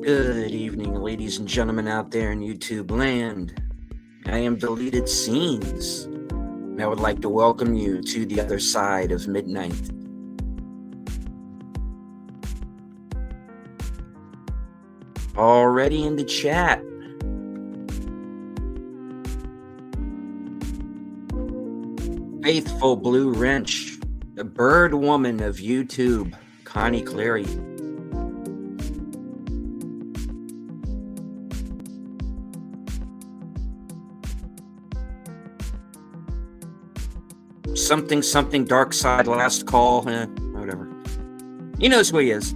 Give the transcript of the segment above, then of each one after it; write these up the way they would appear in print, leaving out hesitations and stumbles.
Good evening, ladies and gentlemen out there in YouTube land. I am Deleted Scenes, and I would like to welcome you to the other side of midnight. Already in the chat. Faithful Blue Wrench, the bird woman of YouTube, Connie Cleary. Something dark side last call, whatever. He knows who he is.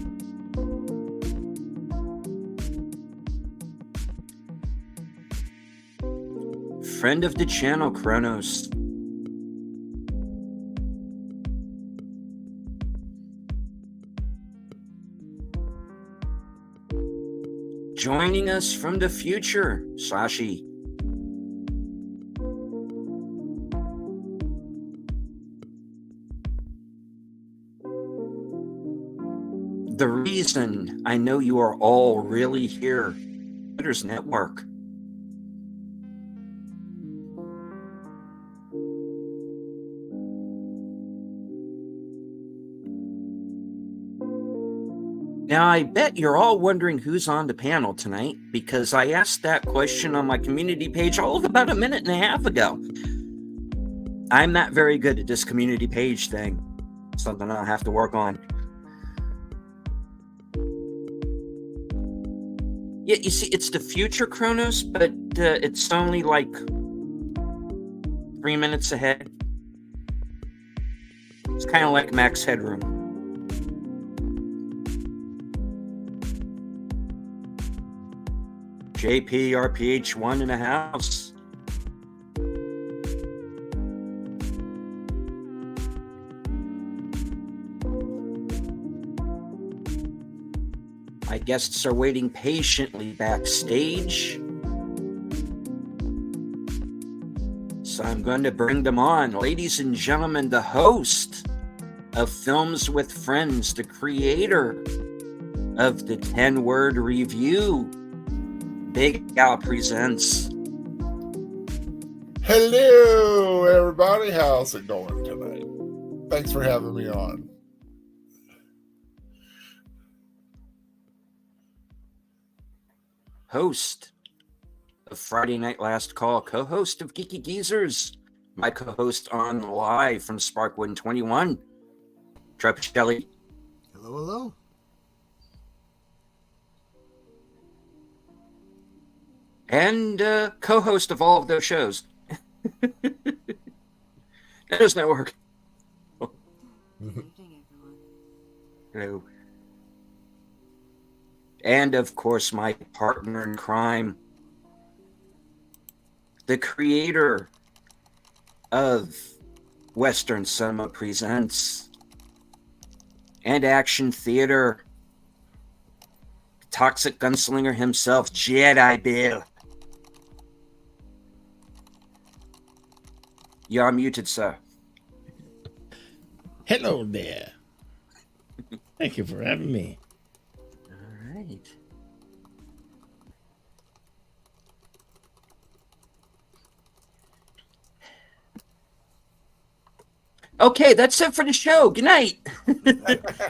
Friend of the channel, Kronos. Joining us from the future, Sashi. The reason I know you are all really here, Twitters Network. Now, I bet you're all wondering who's on the panel tonight, because I asked that question on my community page all of about a minute and a half ago. I'm not very good at this community page thing. Something I'll have to work on. Yeah, you see, it's the future, Kronos, but it's only like 3 minutes ahead. It's kind of like Max Headroom. JP RPH1 in the house. My guests are waiting patiently backstage. So I'm going to bring them on. Ladies and gentlemen, the host of Films with Friends, the creator of the 10-word review, Big Al presents. Hello, everybody. How's it going tonight? Thanks for having me on. Host of Friday Night Last Call, co-host of Geeky Geezers, my co-host on Live from Sparkwood 21, Trepicelli. Hello, hello. And co-host of all of those shows. That does not work. Hello. And of course, my partner in crime, the creator of Western Cinema Presents and Action Theater, Toxic Gunslinger himself, Jedi Bill. You're muted, sir. Hello there. Thank you for having me. All right. Okay, that's it for the show. Good night.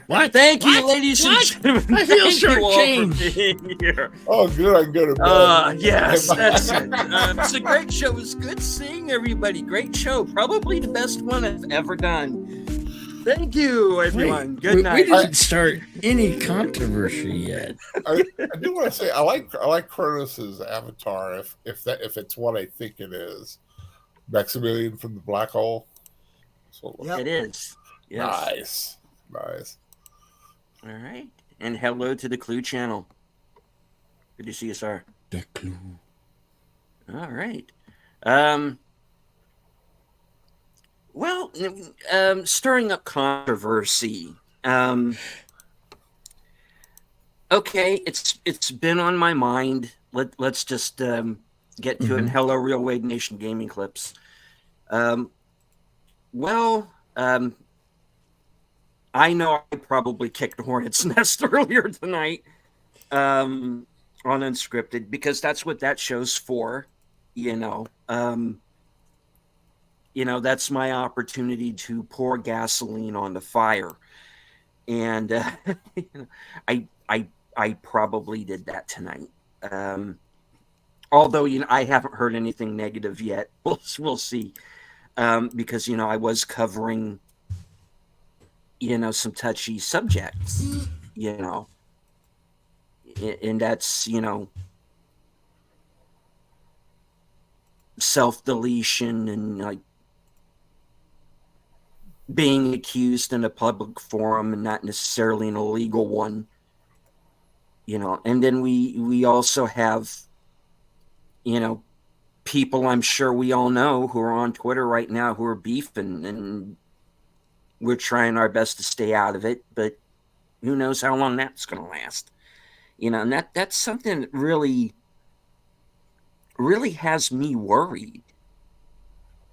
What? Thank you, What? ladies What? and gentlemen. I feel Thank you all for shortchanged. being here. Oh, good. I can go to bed. Yes, that's it. It's a great show. It was good seeing everybody. Great show. Probably the best one I've ever done. Thank you, everyone. Wait, Good we night. didn't start any controversy yet. I do want to say I like Kronos's avatar if it's what I think it is. Maximilian from the black hole. Yep. It is. Yes. Nice. All right. And hello to the Clue channel. Good to see you, sir. The clue. All right. Well, stirring up controversy. Okay, it's been on my mind. Let's just get to it. And hello, Real Wade Nation Gaming Clips. I know I probably kicked a hornet's nest earlier tonight. on Unscripted, because that's what that show's for. You know, that's my opportunity to pour gasoline on the fire, and I probably did that tonight. Although I haven't heard anything negative yet. We'll see. Because I was covering some touchy subjects. And that's self-deletion and like being accused in a public forum and not necessarily an illegal one. And then we also have people I'm sure we all know who are on Twitter right now who are beefing, and we're trying our best to stay out of it, but who knows how long that's going to last. And that's something that really has me worried.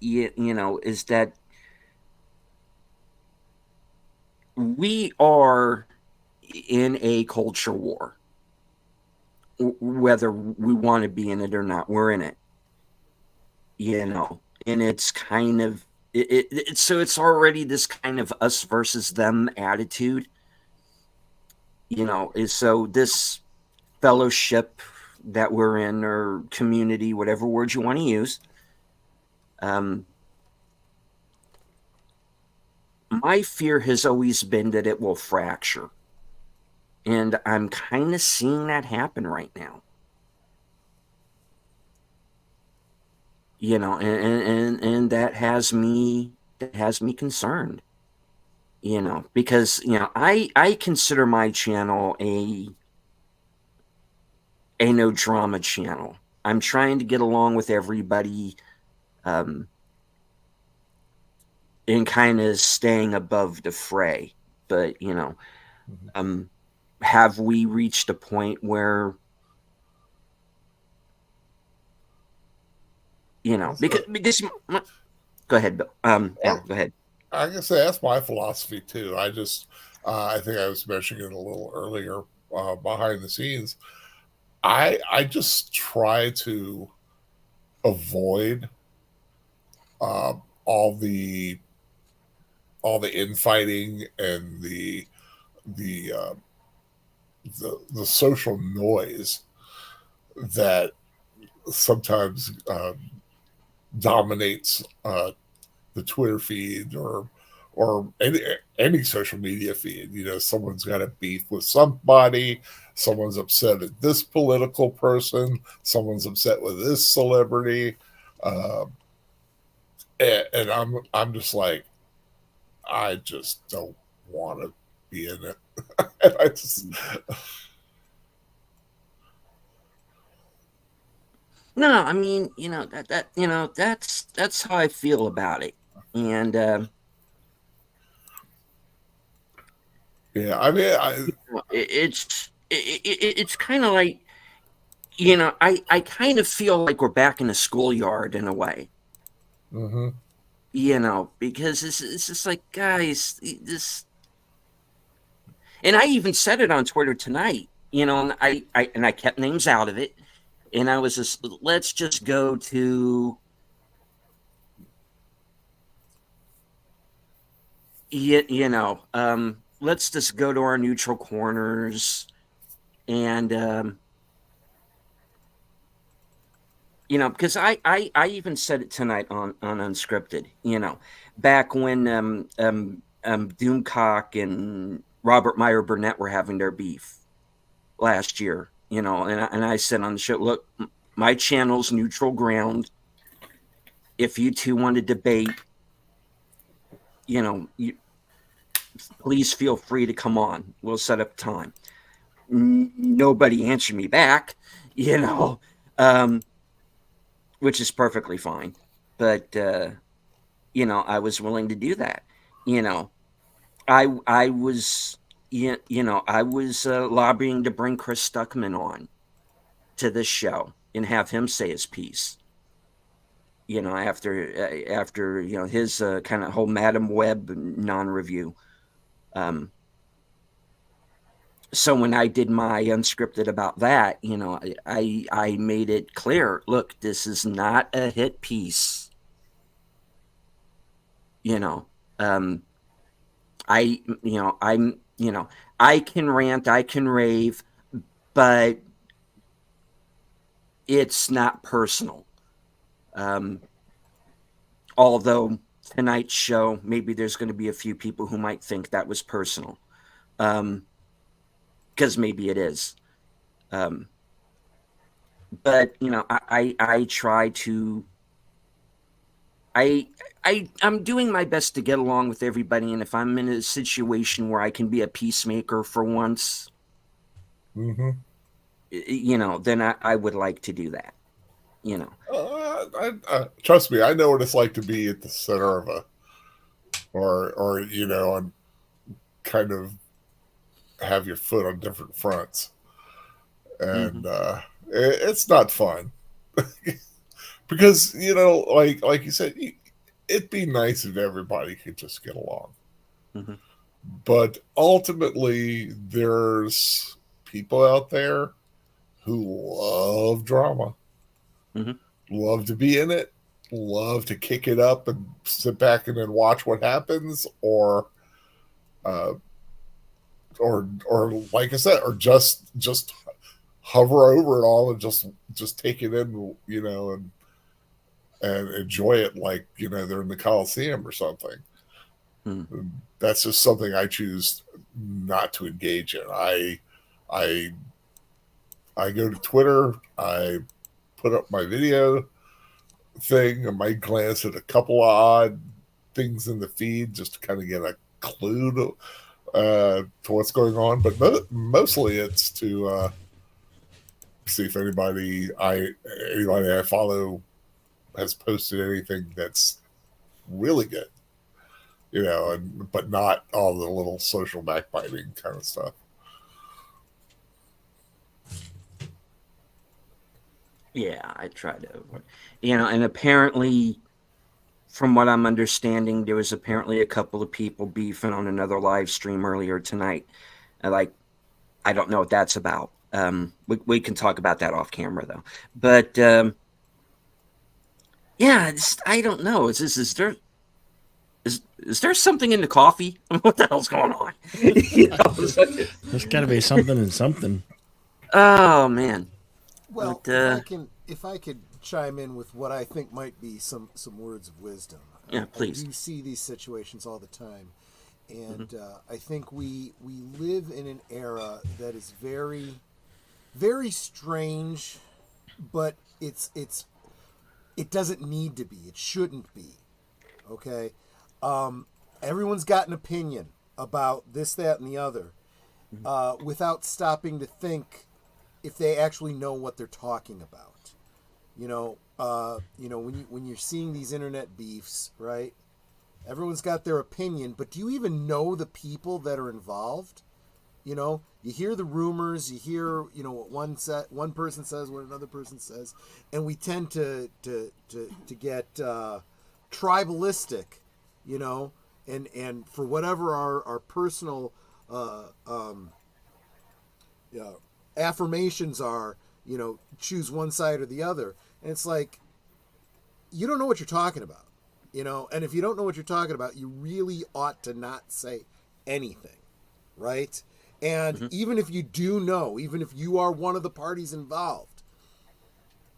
Is that we are in a culture war, whether we want to be in it or not. We're in it. And it's kind of so it's already this kind of us versus them attitude. Is so this fellowship that we're in, or community, whatever word you want to use, my fear has always been that it will fracture, and I'm kind of seeing that happen right now. And that has me concerned. Because I consider my channel a no drama channel. I'm trying to get along with everybody, and kind of staying above the fray. But have we reached a point where because go ahead, Bill. Yeah, go ahead. I guess that's my philosophy too. I think I was mentioning it a little earlier, behind the scenes. I just try to avoid all the infighting and the social noise that sometimes dominates the Twitter feed, or any social media feed. Someone's got a beef with somebody, someone's upset at this political person, someone's upset with this celebrity, and I'm just like, I just don't want to be in it. And I just No, I mean, that's how I feel about it. And yeah, I mean, it's kind of like, I kind of feel like we're back in the schoolyard in a way. mm-hmm. Because it's just like, guys, this. And I even said it on Twitter tonight, and I kept names out of it, and I was just, let's just go to, let's just go to our neutral corners, and because I even said it tonight on Unscripted, back when Doomcock and Robert Meyer Burnett were having their beef last year, and I said on the show, look, my channel's neutral ground. If you two want to debate, please feel free to come on. We'll set up time. Nobody answered me back, which is perfectly fine. But I was willing to do that. I was I was lobbying to bring Chris Stuckman on to this show and have him say his piece. After his kind of whole Madam Web non-review. So when I did my unscripted about that, you know, I made it clear, look, this is not a hit piece. You know, I, you know, I'm, you know, I can rant, I can rave, but it's not personal. Um, although tonight's show, maybe there's going to be a few people who might think that was personal, because maybe it is. Um, but you know, I try to I I'm doing my best to get along with everybody, and if I'm in a situation where I can be a peacemaker for once, Mm-hmm. you know, then I would like to do that. You know, Trust me, I know what it's like to be at the center of a, or and kind of have your foot on different fronts, mm-hmm, and it's not fun because like you said, it'd be nice if everybody could just get along, mm-hmm, but ultimately, there's people out there who love drama, mm-hmm. love to be in it, love to kick it up and sit back and then watch what happens, uh, or like I said, or just hover over it all and just take it in, and enjoy it like they're in the Coliseum or something. Mm-hmm. That's just something I choose not to engage in. I I go to Twitter. I put up my video thing. I might glance at a couple of odd things in the feed just to kind of get a clue to what's going on. But mostly it's to see if anybody I follow has posted anything that's really good, but not all the little social backbiting kind of stuff. Yeah, I try to, you know, and apparently, from what I'm understanding, there was apparently a couple of people beefing on another live stream earlier tonight. Like, I don't know what that's about. We can talk about that off camera though. But yeah, I don't know. Is there something in the coffee? What the hell's going on? You know, There's got to be something in something. oh man. Well, But if I could chime in with what I think might be some words of wisdom. yeah, I please. do see these situations all the time, and Mm-hmm. I think we live in an era that is very very strange, but it doesn't need to be. It shouldn't be. Okay, everyone's got an opinion about this, that, and the other, without stopping to think if they actually know what they're talking about. When you're seeing these internet beefs, right? Everyone's got their opinion, but do you even know the people that are involved? You hear the rumors, you hear what one person says, what another person says, and we tend to get tribalistic, and for whatever our personal uh, um, affirmations are, choose one side or the other, and it's like you don't know what you're talking about, and if you don't know what you're talking about, you really ought to not say anything, right? And Mm-hmm. even if you do know, even if you are one of the parties involved,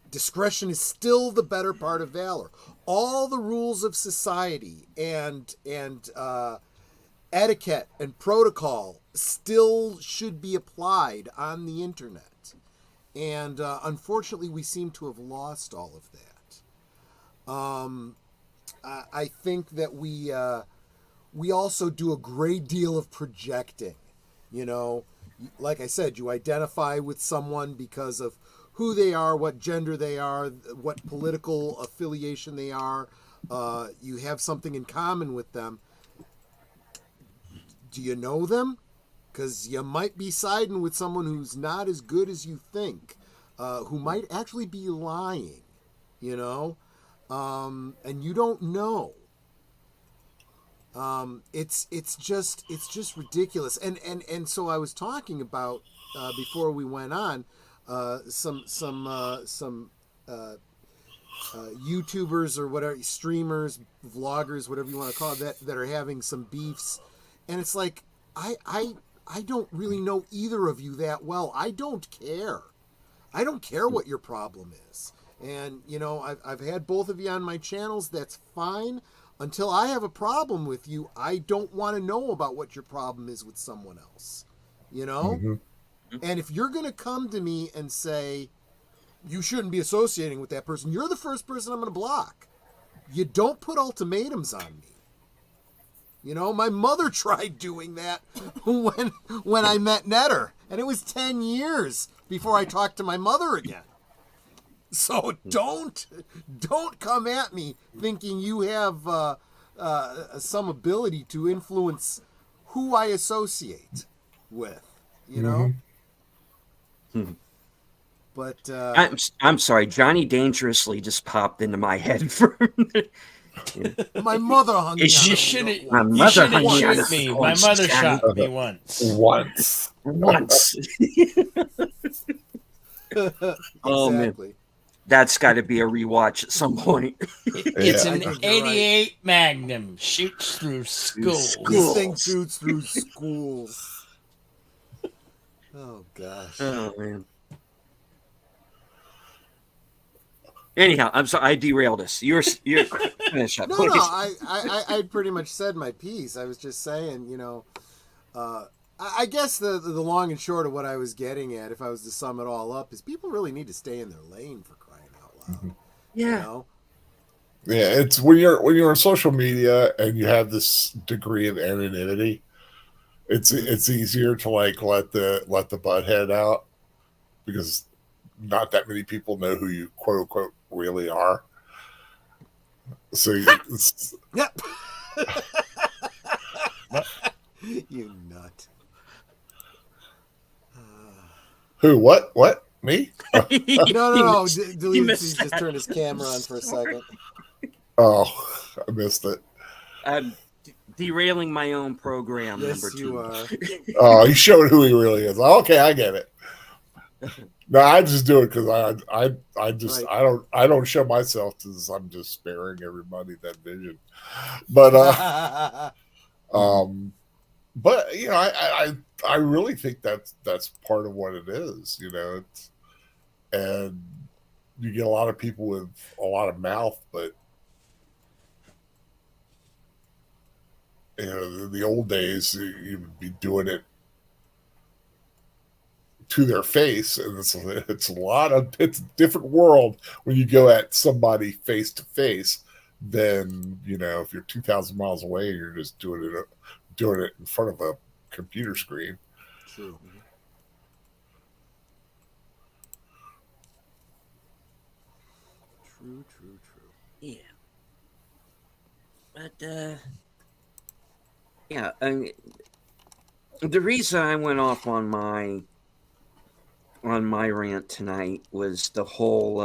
discretion is still the better part of valor. All the rules of society and etiquette and protocol still should be applied on the internet. And unfortunately, we seem to have lost all of that. I think that we also do a great deal of projecting. You know, like I said, you identify with someone because of who they are, what gender they are, what political affiliation they are. You have something in common with them. Do you know them? Because you might be siding with someone who's not as good as you think, who might actually be lying, and you don't know. It's just ridiculous. And so I was talking about before we went on some YouTubers or whatever, streamers, vloggers, whatever you want to call it, that are having some beefs, and it's like I don't really know either of you that well. I don't care. I don't care what your problem is. And, you know, I've had both of you on my channels. That's fine. Until I have a problem with you, I don't want to know about what your problem is with someone else. You know? Mm-hmm. And if you're going to come to me and say, you shouldn't be associating with that person, you're the first person I'm going to block. You don't put ultimatums on me. You know, my mother tried doing that when I met Netter, and it was 10 years before I talked to my mother again. So don't come at me thinking you have some ability to influence who I associate with, you know? Mm-hmm. But I'm sorry, Johnny Dangerously just popped into my head for my mother hung me You on shouldn't. it. My You mother shouldn't hung me on shoot a me. My horse, mother Johnny. shot me once. Once. Oh man, Exactly. that's got to be a rewatch at some point. It's I an think you're right. 88 Magnum. Shoots through schools. This thing shoots through schools. Oh gosh. Oh man. Anyhow, I'm sorry I derailed us. You're finish up. No, Please. I pretty much said my piece. I was just saying, you know, I guess the long and short of what I was getting at, if I was to sum it all up, is people really need to stay in their lane, for crying out loud. Yeah. You know? Yeah, it's when you're on social media and you have this degree of anonymity, it's easier to like let the butt head out because not that many people know who you quote unquote really are. So it's, Yep. You nut. who? What? Me? No. Delete. He just turned his camera on for a second. Oh, I missed it. I'm derailing my own program. Yes, number 2. you are. Oh, he showed who he really is. Okay, I get it. No, I just do it because I just Right. I don't show myself because I'm just sparing everybody that vision. But but you know I really think that's part of what it is. You know, and you get a lot of people with a lot of mouth, but you know, in the old days you would be doing it to their face, and it's a different world when you go at somebody face to face than, you know, if you're 2,000 miles away and you're just doing it in front of a computer screen. True. True. Yeah. But yeah, I mean, the reason I went off on my rant tonight was the whole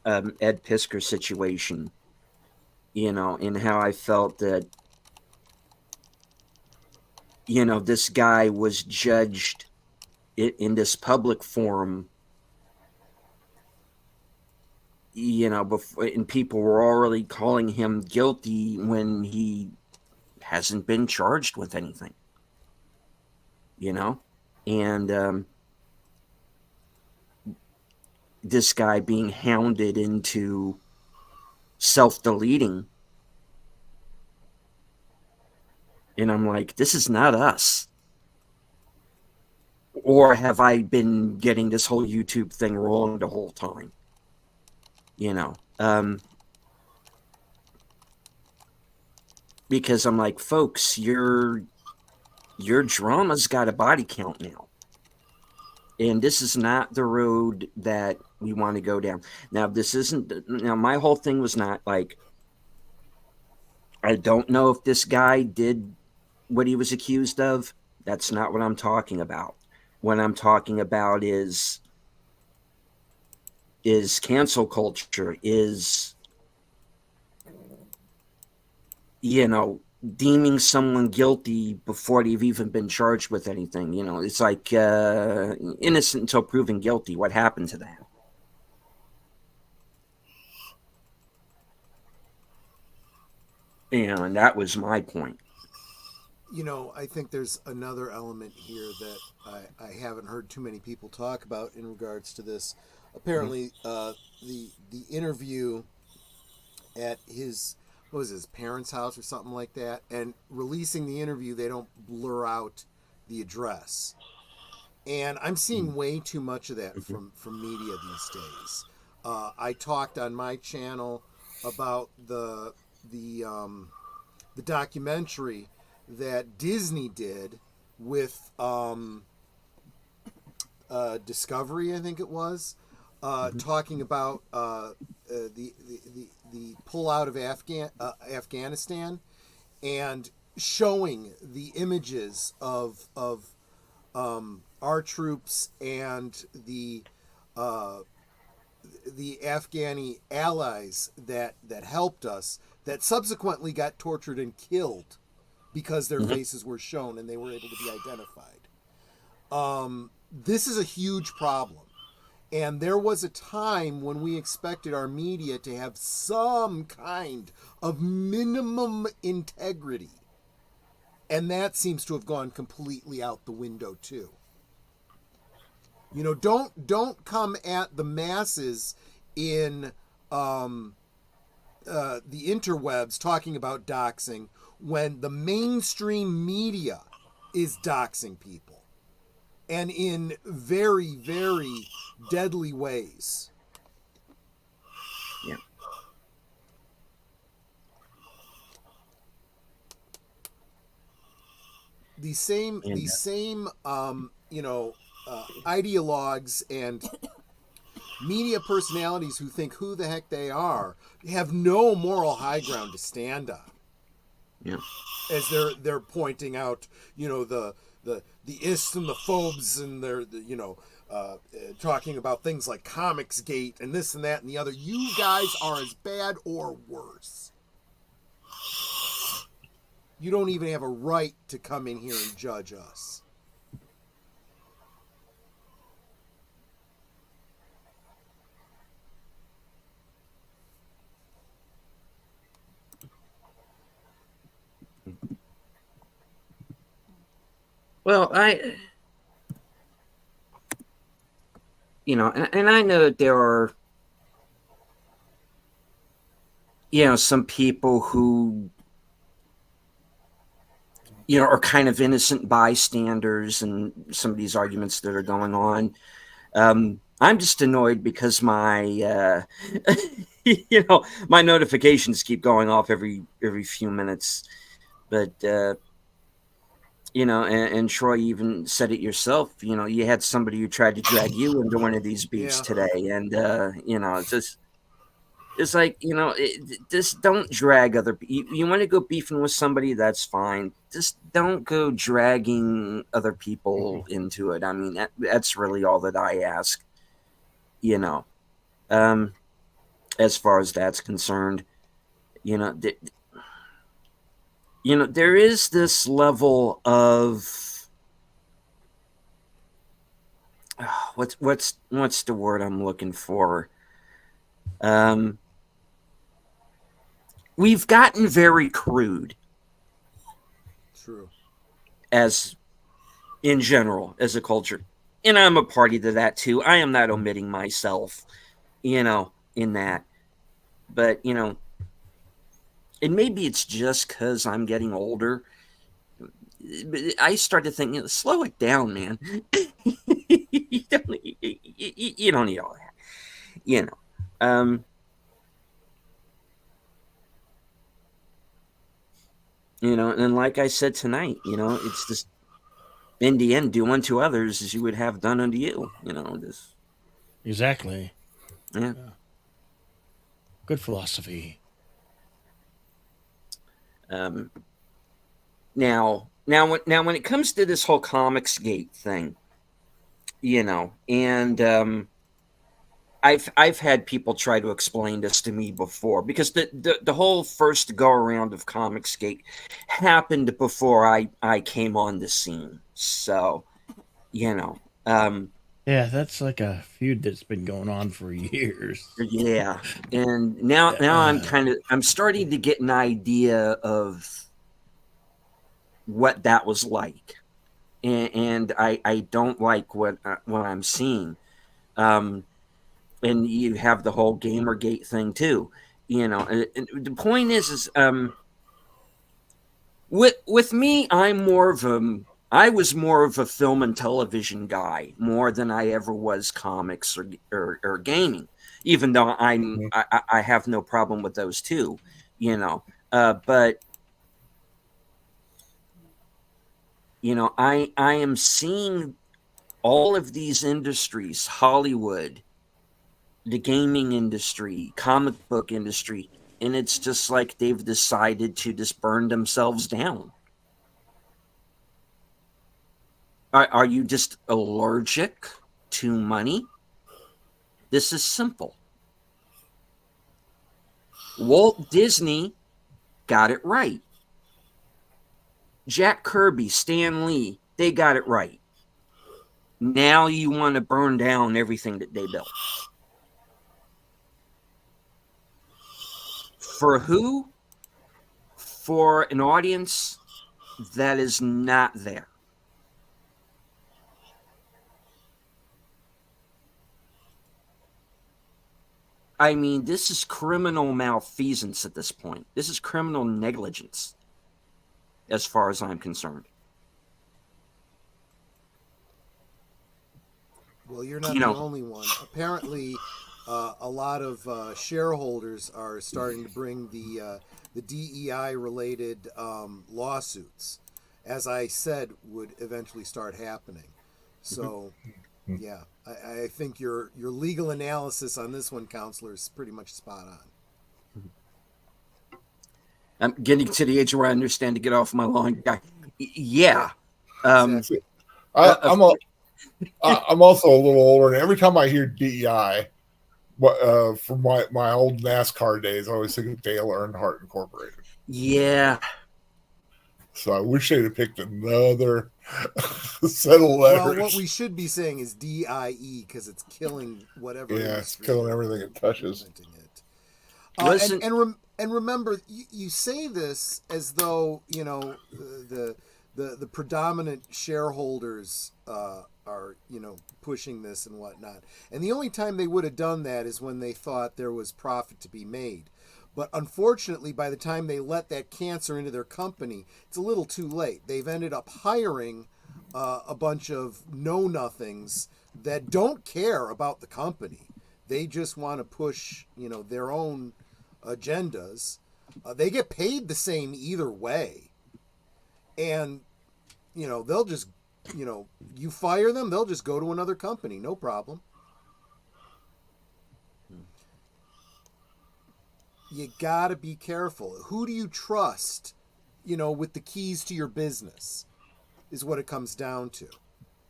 Ed Piskor situation, you know, and how I felt that, you know, this guy was judged in this public forum, you know, before, and people were already calling him guilty when he hasn't been charged with anything, you know, and this guy being hounded into self-deleting. And I'm like, this is not us. Or have I been getting this whole YouTube thing wrong the whole time? You know, because I'm like, folks, your drama's got a body count now. And this is not the road that we want to go down. Now, my whole thing was not like, I don't know if this guy did what he was accused of. That's not what I'm talking about. What I'm talking about is cancel culture, is, you know, deeming someone guilty before they've even been charged with anything. You know, it's like innocent until proven guilty. What happened to that? And that was my point. You know, I think there's another element here that I haven't heard too many people talk about in regards to this. Apparently, the interview at his, what was his parents' house or something like that, and releasing the interview, they don't blur out the address. And I'm seeing way too much of that from media these days. I talked on my channel about the documentary that Disney did with Discovery, I think it was, talking about the pullout of Afghanistan, and showing the images of our troops and the Afghani allies that helped us, that subsequently got tortured and killed because their faces were shown and they were able to be identified. This is a huge problem. And there was a time when we expected our media to have some kind of minimum integrity. And that seems to have gone completely out the window too. You know, don't come at the masses in the interwebs talking about doxing when the mainstream media is doxing people, and in very, very deadly ways. Yeah. These same ideologues and media personalities who think who the heck they are have no moral high ground to stand on. Yeah. As they're pointing out, you know, the ists and the phobes, and they're talking about things like Comicsgate and this and that and the other. You guys are as bad or worse. You don't even have a right to come in here and judge us. Well, and I know that there are, some people who, are kind of innocent bystanders in some of these arguments that are going on. I'm just annoyed because my, my notifications keep going off every few minutes. But, and Troy even said it yourself, you had somebody who tried to drag you into one of these beefs today. And, it's like, just don't drag other people. You want to go beefing with somebody, that's fine. Just don't go dragging other people into it. I mean, that's really all that I ask, as far as that's concerned. There is this level of what's the word I'm looking for? We've gotten very crude. True. As in general, as a culture. And I'm a party to that too. I am not omitting myself, in that. But, and maybe it's just because I'm getting older. I started thinking, slow it down, man. you don't need all that. And like I said tonight, it's just, in the end, do unto others as you would have done unto you. Just exactly. Yeah. Good philosophy. Now, when it comes to this whole Comicsgate thing, and I've had people try to explain this to me before, because the whole first go around of Comicsgate happened before I came on the scene. So, you know, Yeah, that's like a feud that's been going on for years. yeah. And now I'm starting to get an idea of what that was like. And I don't like what I'm seeing. And you have the whole Gamergate thing too. And the point is with me, I was more of a film and television guy more than I ever was comics or gaming. Even though I have no problem with those too, but I am seeing all of these industries, Hollywood, the gaming industry, comic book industry, and it's just like they've decided to just burn themselves down. Are you just allergic to money? This is simple. Walt Disney got it right. Jack Kirby, Stan Lee, they got it right. Now you want to burn down everything that they built. For who? For an audience that is not there. I mean, this is criminal malfeasance at this point. This is criminal negligence, as far as I'm concerned. Well, you're not the only one. Apparently, a lot of shareholders are starting to bring the DEI-related lawsuits, as I said, would eventually start happening. So, yeah, I think your legal analysis on this one, Counselor, is pretty much spot on. I'm getting to the age where I understand to get off my lawn. Yeah. Exactly. I'm also a little older, and every time I hear DEI, from my old NASCAR days, I always think of Dale Earnhardt Incorporated. Yeah. So I wish they'd have picked another set of letters. Well, what we should be saying is DIE, because it's killing whatever. Yeah, it's killing everything it touches. Listen, and remember, you say this as though the predominant shareholders are pushing this and whatnot. And the only time they would have done that is when they thought there was profit to be made. But unfortunately, by the time they let that cancer into their company, it's a little too late. They've ended up hiring a bunch of know-nothings that don't care about the company. They just want to push, their own agendas. They get paid the same either way. And, they'll just, you fire them, they'll just go to another company. No problem. You got to be careful. Who do you trust, with the keys to your business is what it comes down to.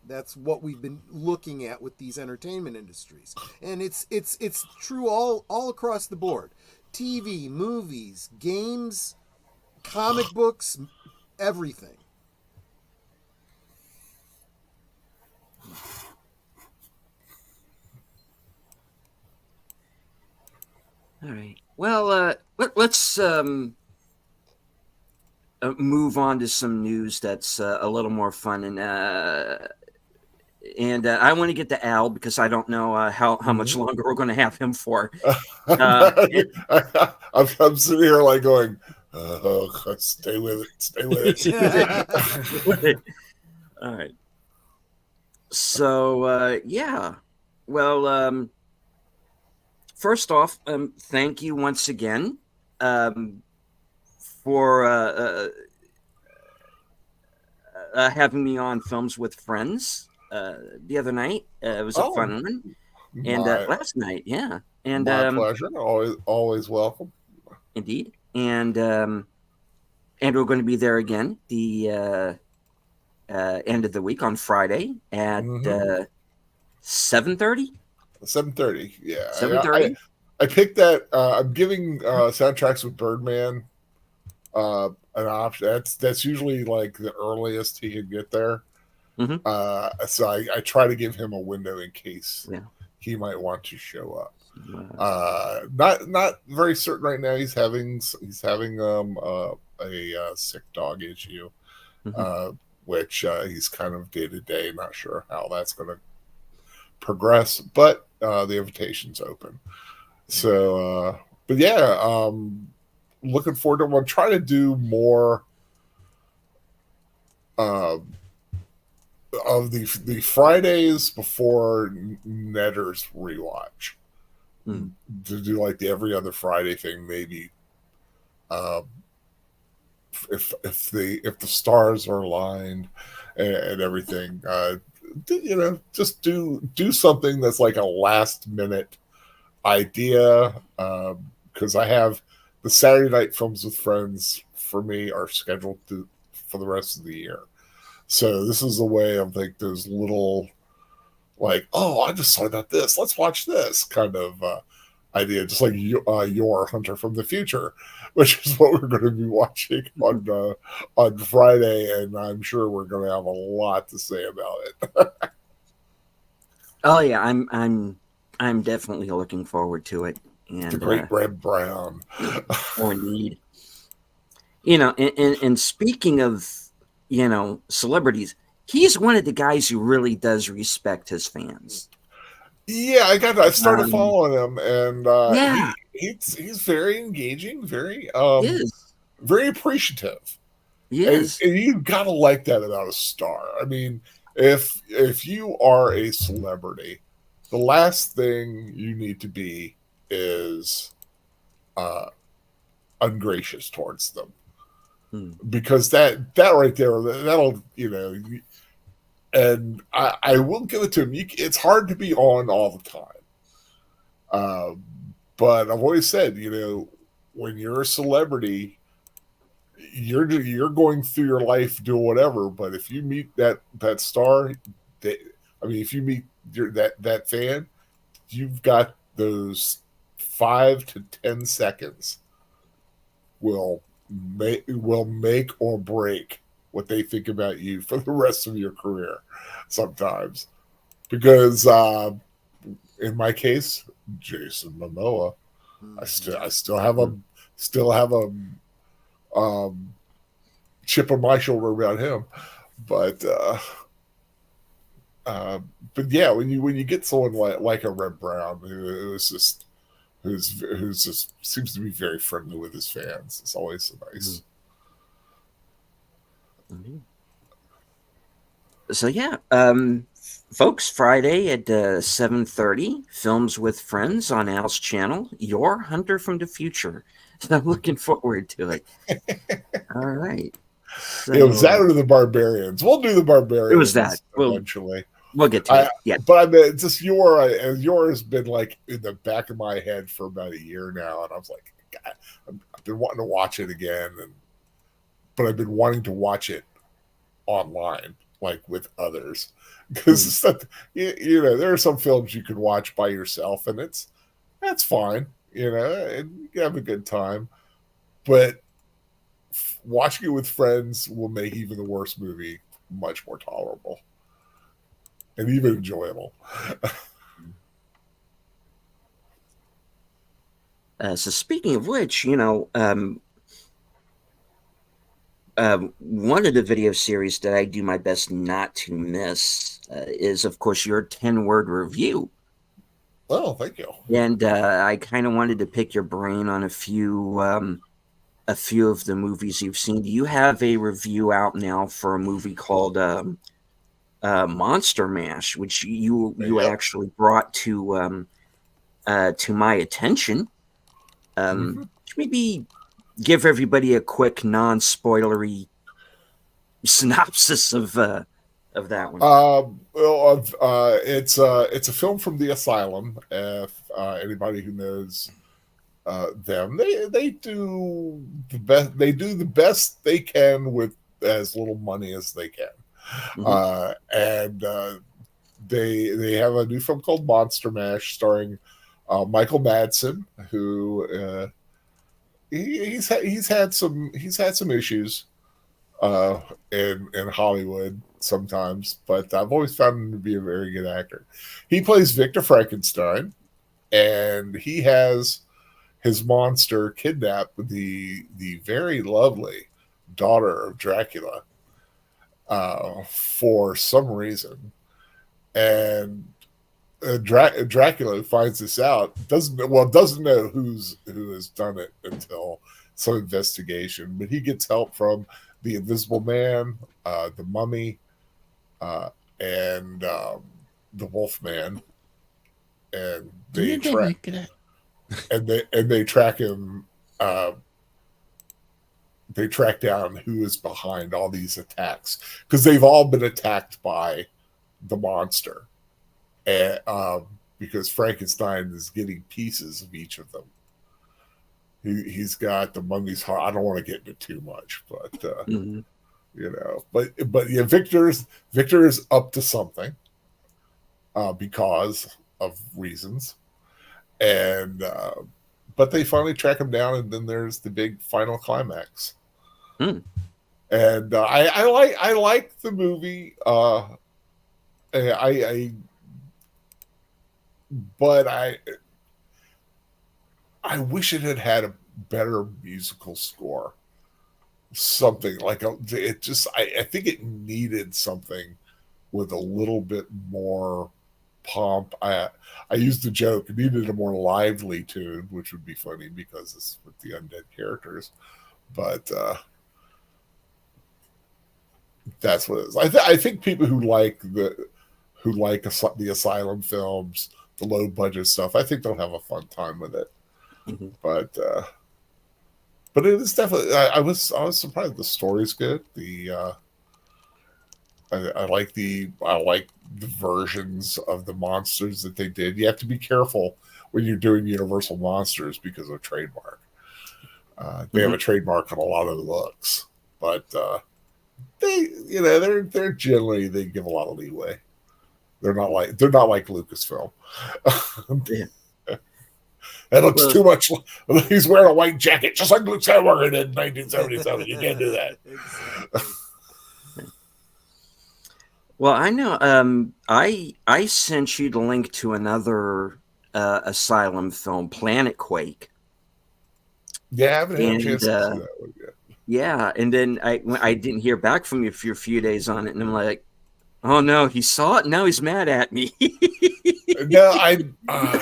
That's what we've been looking at with these entertainment industries. And it's true all across the board. TV, movies, games, comic books, everything. all right. Well, let's move on to some news that's a little more fun, and I want to get to Al, because I don't know how much longer we're going to have him for. I'm sitting here like going, stay with it. All right. So yeah. Well, first off, thank you once again for having me on Films with Friends the other night. It was a fun one. And last night, yeah. And my pleasure. Always welcome. Indeed. And we're going to be there again the end of the week on Friday at 7:30. 7:30. Yeah, 7:30. I picked that. I'm giving soundtracks with Birdman an option. That's usually like the earliest he can get there. Mm-hmm. So I try to give him a window in case Yeah. he might want to show up. Not very certain right now. He's having a sick dog issue, Mm-hmm. which he's kind of day to day. Not sure how that's going to progress, but the invitation's open. So, but yeah, looking forward to. I'll try to do more of the Fridays before Netter's rewatch. To do like the every other Friday thing, maybe. If the stars are aligned and everything, just do something that's like a last minute idea, because I have the Saturday night films with friends for me are scheduled for the rest of the year. So this is a way of like those little, like, oh, I just saw about this, let's watch this kind of idea, just like your Hunter from the Future, which is what we're going to be watching on Friday, and I'm sure we're going to have a lot to say about it. Oh yeah, I'm definitely looking forward to it. And The Great Red Brown. or indeed, and speaking of celebrities, he's one of the guys who really does respect his fans. Yeah, I started following him, and yeah, he's very engaging, very he is. very appreciative. He And is. you gotta like that about a star. I mean, if you are a celebrity, the last thing you need to be is ungracious towards them, because that right there, that'll and I will give it to him. It's hard to be on all the time, but I've always said, when you're a celebrity, you're going through your life doing whatever. But if you meet that star, if you meet that fan, you've got those 5 to 10 seconds will make or break what they think about you for the rest of your career sometimes. Because in my case, Jason Momoa, I still have a chip on my shoulder about him. But yeah, when you get someone like a Red Brown who's just seems to be very friendly with his fans, it's always so nice. So yeah, folks, Friday at 7:30, Films with Friends on Al's channel, Your Hunter from the Future. So I'm looking forward to it. All right. So, it was that or the Barbarians. We'll do the Barbarians. It was that eventually. We'll get to it. Yeah. But I mean, just yours been like in the back of my head for about a year now, and I was like, God, I've been wanting to watch it again, but I've been wanting to watch it online, like with others, because there are some films you can watch by yourself, and that's fine, and you have a good time, but watching it with friends will make even the worst movie much more tolerable and even enjoyable. So speaking of which, one of the video series that I do my best not to miss is, of course, your 10-word review. Oh, thank you. And I kind of wanted to pick your brain on a few of the movies you've seen. Do you have a review out now for a movie called Monster Mash, which you actually brought to my attention? Maybe give everybody a quick non-spoilery synopsis of that one. It's a film from the Asylum. If anybody who knows them, they do the best. They do the best they can with as little money as they can, and they have a new film called Monster Mash starring Michael Madsen, who he's had some issues in Hollywood sometimes, but I've always found him to be a very good actor. He plays Victor Frankenstein, and he has his monster kidnap the very lovely daughter of Dracula for some reason, and Dracula finds this out, doesn't know who has done it until some investigation, but he gets help from the Invisible Man, the Mummy, and the Wolfman, and they track they track him. They track down who is behind all these attacks, because they've all been attacked by the monster, and because Frankenstein is getting pieces of each of them. He's got the mummy's heart. I don't want to get into too much, but you know, but yeah, Victor is up to something because of reasons, and but they finally track him down, and then there's the big final climax. And I like the movie. But I wish it had a better musical score. Something like I think it needed something with a little bit more pomp. I used the joke, it needed a more lively tune, which would be funny because it's with the undead characters. But that's what it is. I think people who like the Asylum films, the low budget stuff, I think they'll have a fun time with it. But it is definitely. I was surprised. The story's good. I like the versions of the monsters that they did. You have to be careful when you're doing Universal Monsters because of trademark. They have a trademark on a lot of the looks, but they're generally, they give a lot of leeway. They're not like Lucasfilm. That looks too much. He's wearing a white jacket, just like Luke Skywalker did in 1977. You can't do that. Well, I know. I sent you the link to another Asylum film, Planet Quake. Yeah, I haven't had a chance to see that one yet. Yeah, and then I didn't hear back from you for a few days on it, and I'm like, oh no, he saw it. Now he's mad at me. No,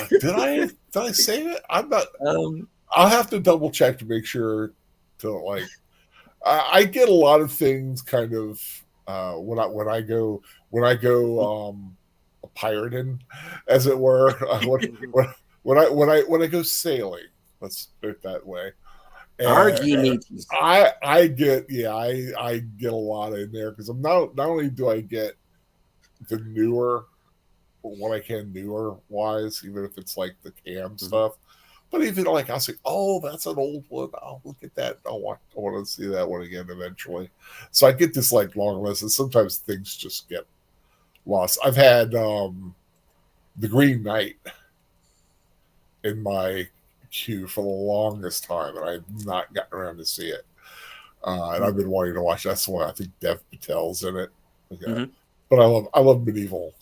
did I save it? I'm not. I'll have to double check to make sure. To like, I get a lot of things kind of when I go pirating, as it were. When I go sailing, let's put it that way. I get a lot in there because I'm not only do I get the newer what I can newer wise, even if it's like the cam stuff, but even like I'll say, oh, that's an old one. I'll look at that. I want to see that one again eventually. So I get this like long list, and sometimes things just get lost. I've had The Green Knight in my queue for the longest time, and I've not gotten around to see it. And I've been wanting to watch. That's the one I think Dev Patel's in it. Okay. But I love medieval,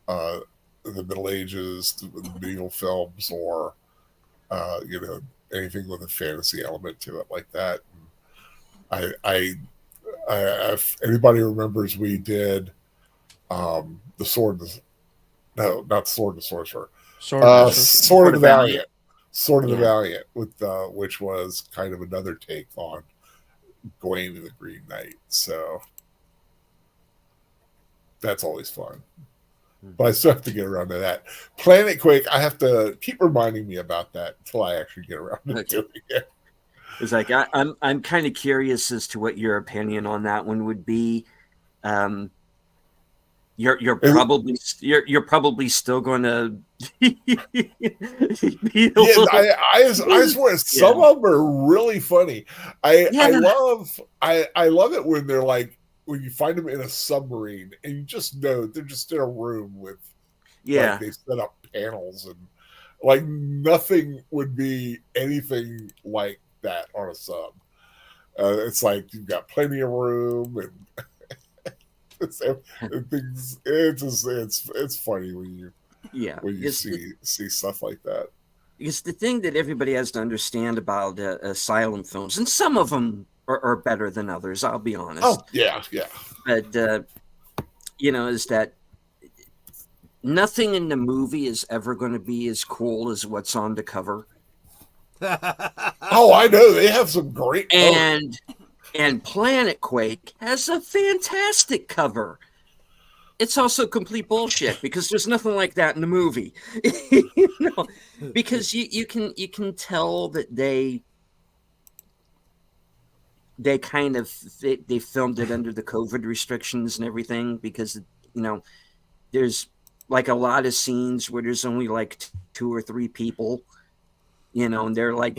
the Middle Ages, the medieval films, or anything with a fantasy element to it like that. I if anybody remembers, we did the Sword. No, not Sword of the Sorcerer. Sword of the Valiant. Sword of the Valiant, with which was kind of another take on Gawain and the Green Knight. So that's always fun. But I still have to get around to that. Planet Quake, I have to keep reminding me about that until I actually get around to doing it. It's like I'm kind of curious as to what your opinion on that one would be. You're probably still going to. I swear some of them are really funny. I love it when they're like when you find them in a submarine and you just know they're just in a room with Yeah. like they set up panels and like nothing would be anything like that on a sub. It's like you've got plenty of room and things. It's funny Yeah. when you see stuff like that. Because the thing that everybody has to understand about asylum films, and some of them are better than others, I'll be honest. Oh yeah, yeah. But is that nothing in the movie is ever going to be as cool as what's on the cover. Oh, I know they have some great and Planet Quake has a fantastic cover. It's also complete bullshit because there's nothing like that in the movie. Because you can tell that they kind of they filmed it under the COVID restrictions and everything, because there's like a lot of scenes where there's only like 2 or 3 people, and they're like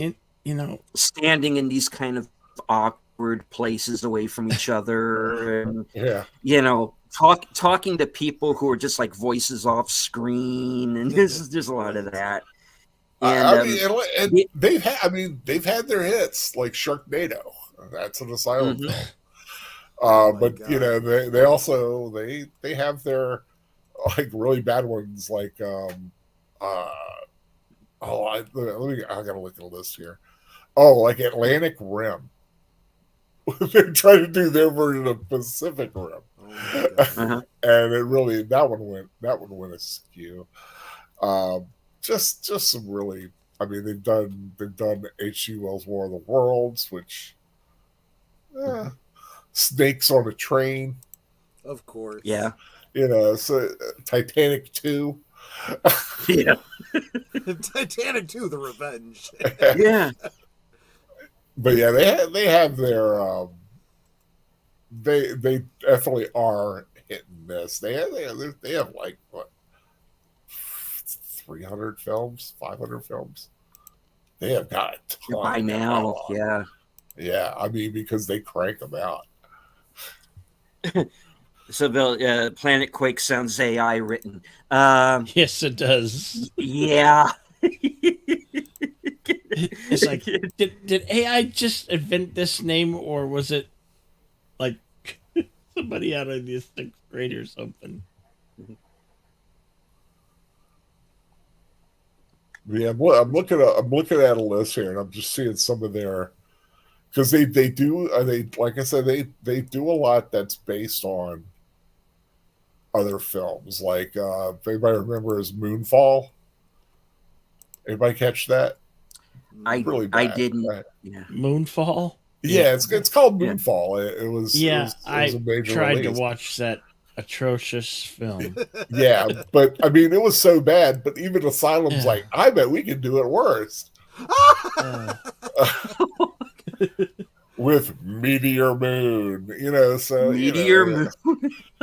standing in these kind of awkward places away from each other, and talking to people who are just like voices off screen, and there's a lot of that. And they've had their hits like Sharknado. That's an asylum film. But God. They also they have their like really bad ones like I gotta look at a list here. Oh, like Atlantic Rim. They're trying to do their version of Pacific Rim. And it really that one went askew. Just some really, I mean, they've done H.G. Wells' War of the Worlds, which Snakes on a Train, of course, yeah, so Titanic 2, yeah, Titanic 2, The Revenge, yeah. But yeah, they have their they definitely are hit and miss. They have like what 300 films, 500 films. They have got a ton by now. Yeah. I mean, because they crank them out. So the Planet Quake sounds AI written. Yes, it does. Yeah. It's like, did AI just invent this name, or was it like somebody out of the 6th grade or something? Yeah, I'm looking at a list here, and I'm just seeing some of their, because they do like I said they do a lot that's based on other films. Like if anybody remembers Moonfall, anybody catch that? Really bad, I didn't. right? Yeah. Moonfall. Yeah, it's called Moonfall. It was. Yeah, it was a major tried release. to watch that atrocious film. Yeah, but I mean, it was so bad. But even Asylum's like, I bet we can do it worse. With Meteor Moon, so Meteor Moon.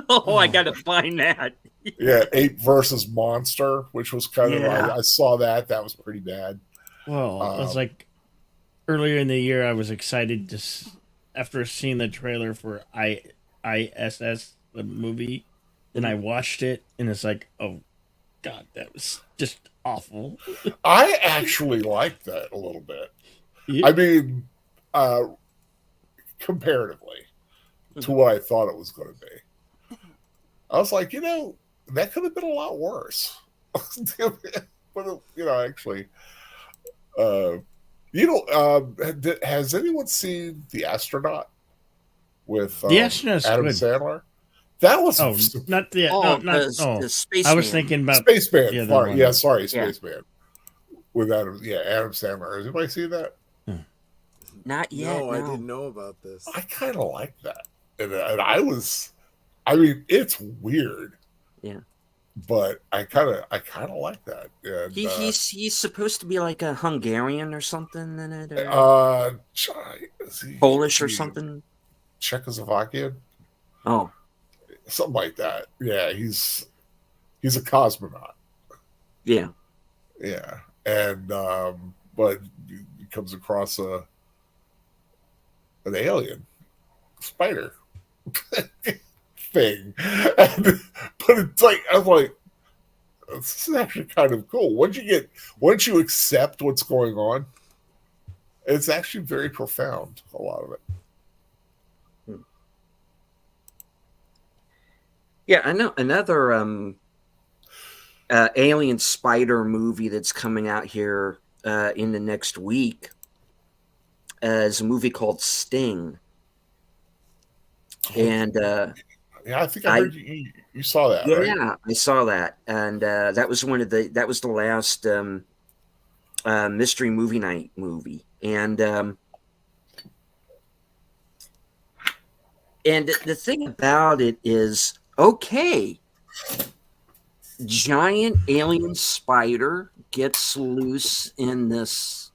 Oh, I gotta find that. Yeah, Ape versus Monster, which was kind of I saw that. That was pretty bad. Well, it was like earlier in the year. I was excited to after seeing the trailer for ISS, the movie. Then I watched it, and it's like, oh God, that was just awful. I actually liked that a little bit. Yeah. I mean, comparatively to what I thought it was going to be, I was like, that could have been a lot worse. But actually, has anyone seen The Astronaut with The Astronaut's Adam good. Sandler? That was not the the Spaceman. I was thinking about Spaceman. Yeah, Spaceman with Adam Sandler. Has anybody seen that? Not yet. No, I didn't know about this. I kind of like that, and I mean, it's weird. Yeah. But I kind of like that. And, he's supposed to be like a Hungarian or something in it, Polish or something. Czechoslovakian. Oh, something like that. Yeah, he's a cosmonaut. Yeah, and but he comes across an alien spider, thing. But it's like, I'm like, this is actually kind of cool. Once you accept what's going on, it's actually very profound, a lot of it. Yeah, I know another alien spider movie that's coming out here in the next week is a movie called Sting. And yeah, I think I heard you saw that, yeah, right? I saw that, and that was the last mystery movie night movie, and the thing about it is, okay, giant alien spider gets loose in this,